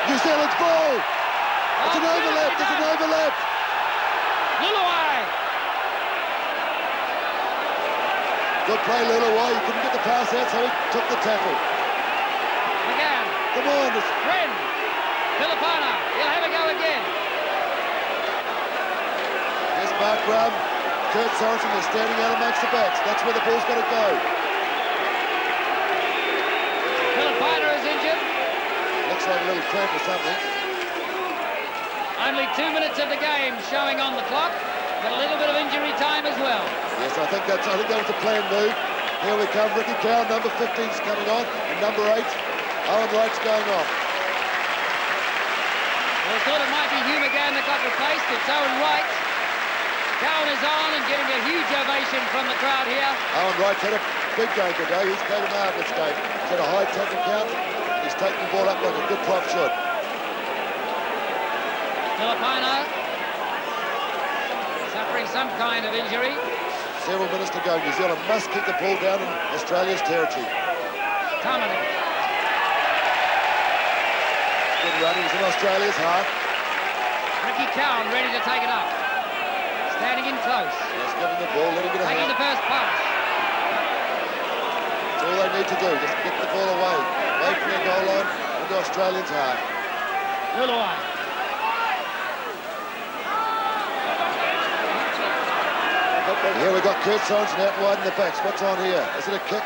New Zealand's ball! It's an Oh, overlap, beautifully it's an done. overlap! Luluai. Good play, Luluai. He couldn't get the pass out, so he took the tackle. McGann. Come on, this... Friend. Filipina. He'll have a go again. Yes, Mark Graham Kurt Sorensen is standing out amongst the backs. That's where the ball's got to go. Filipina is injured. Looks like a little cramp or something. Only 2 minutes of the game showing on the clock, but a little bit of injury time as well. Yes, I think that was a planned move. Here we come, Ricky Cowan, number 15's coming on, and number 8, Owen Wright's going off. Well, I thought it might be Hugh McGann that got replaced. It's Owen Wright. Cowan is on and getting a huge ovation from the crowd here. Owen Wright's had a big game today. He's played a marvellous game. He's had a high tackle count. He's taken the ball up like a good prop should. Filipina suffering some kind of injury. Several minutes to go. New Zealand must keep the ball down in Australia's territory. Tamani. Good running. He's in Australia's half. Ricky Cowan ready to take it up. Standing in close. Just giving the ball, letting it Taking ahead. the first pass. That's all they need to do. Just get the ball away. Away from the goal line into Australians' half. Luluai. Here we got Kurt Sorensen out wide in the backs. What's on here? Is it a kick?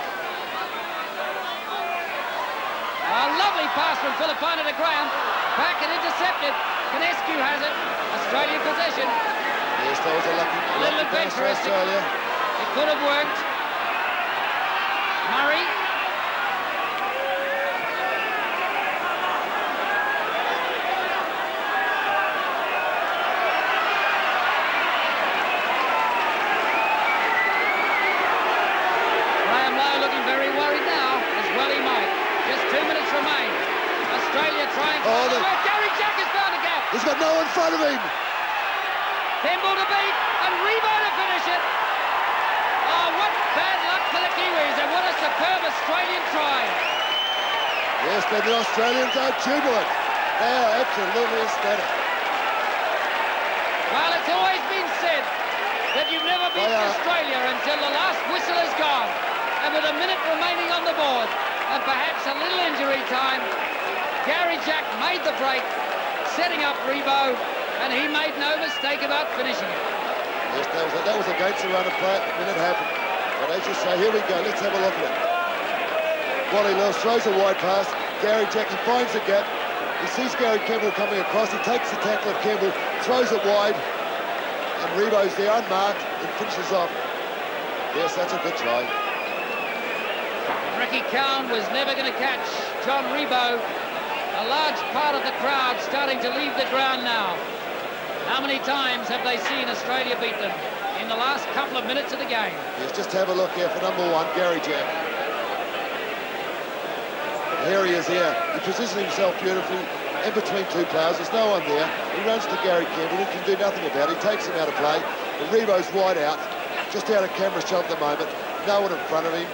A lovely pass from Filipina to Graham. Back and intercepted. Canescu has it. Australian possession. Yes, that was a lucky Little pass for adventurous. Australia. It could have worked. Murray. Graham Lowe looking very worried now, as well he might. Just 2 minutes remain. Australia trying to... Oh, Gary Jack has found a gap. He's got no one in front of him. Thimble to beat, and Rebo to finish it. Oh, what bad luck for the Kiwis, and what a superb Australian try. Yes, but the Australians are jubilant. They are absolutely ecstatic. Well, it's always been said that you've never beaten They are. Australia until the last whistle is gone. And with a minute remaining on the board, and perhaps a little injury time, Gary Jack made the break, setting up Rebo, and he made no mistake about finishing it. Yes, that was against the run of play when it happened. But as you say, here we go. Let's have a look at it. Wally Lewis throws a wide pass. Gary Jack, he finds the gap. He sees Gary Campbell coming across. He takes the tackle of Campbell, throws it wide, and Rebo's there unmarked and finishes off. Yes, that's a good try. Ricky Cowan was never going to catch John Rebo. A large part of the crowd starting to leave the ground now. How many times have they seen Australia beat them in the last couple of minutes of the game? Yes, just have a look here for number 1, Gary Jack. Here he is here. He positions himself beautifully in between two players. There's no one there. He runs to Gary Campbell, who can do nothing about it. He takes him out of play. And Rebo's wide out, just out of camera shot at the moment. No one in front of him.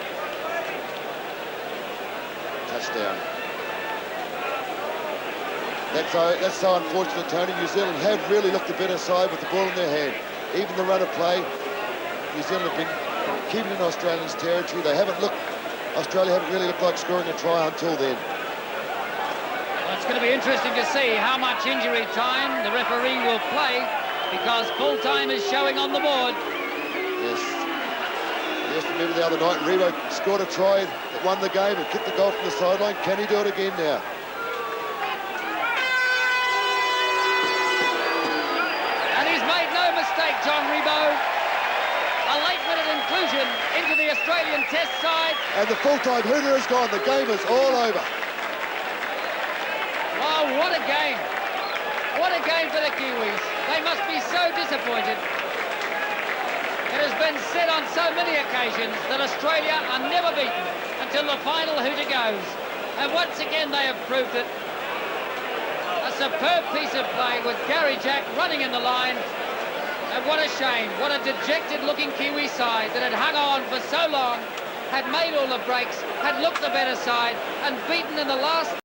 Touchdown. That's so unfortunate, Tony. New Zealand have really looked the better side with the ball in their hand. Even the run of play, New Zealand have been keeping in Australians' territory. Australia haven't really looked like scoring a try until then. Well, it's going to be interesting to see how much injury time the referee will play, because full time is showing on the board. Yes. Yes, remember the other night, Rebo scored a try that won the game and kicked the goal from the sideline. Can he do it again now? John Rebo, a late-minute inclusion into the Australian Test side. And the full-time hooter is gone. The game is all over. Oh, what a game. What a game for the Kiwis. They must be so disappointed. It has been said on so many occasions that Australia are never beaten until the final hooter goes. And once again they have proved it. A superb piece of play with Gary Jack running in the line. And what a shame, what a dejected-looking Kiwi side that had hung on for so long, had made all the breaks, had looked the better side, and beaten in the last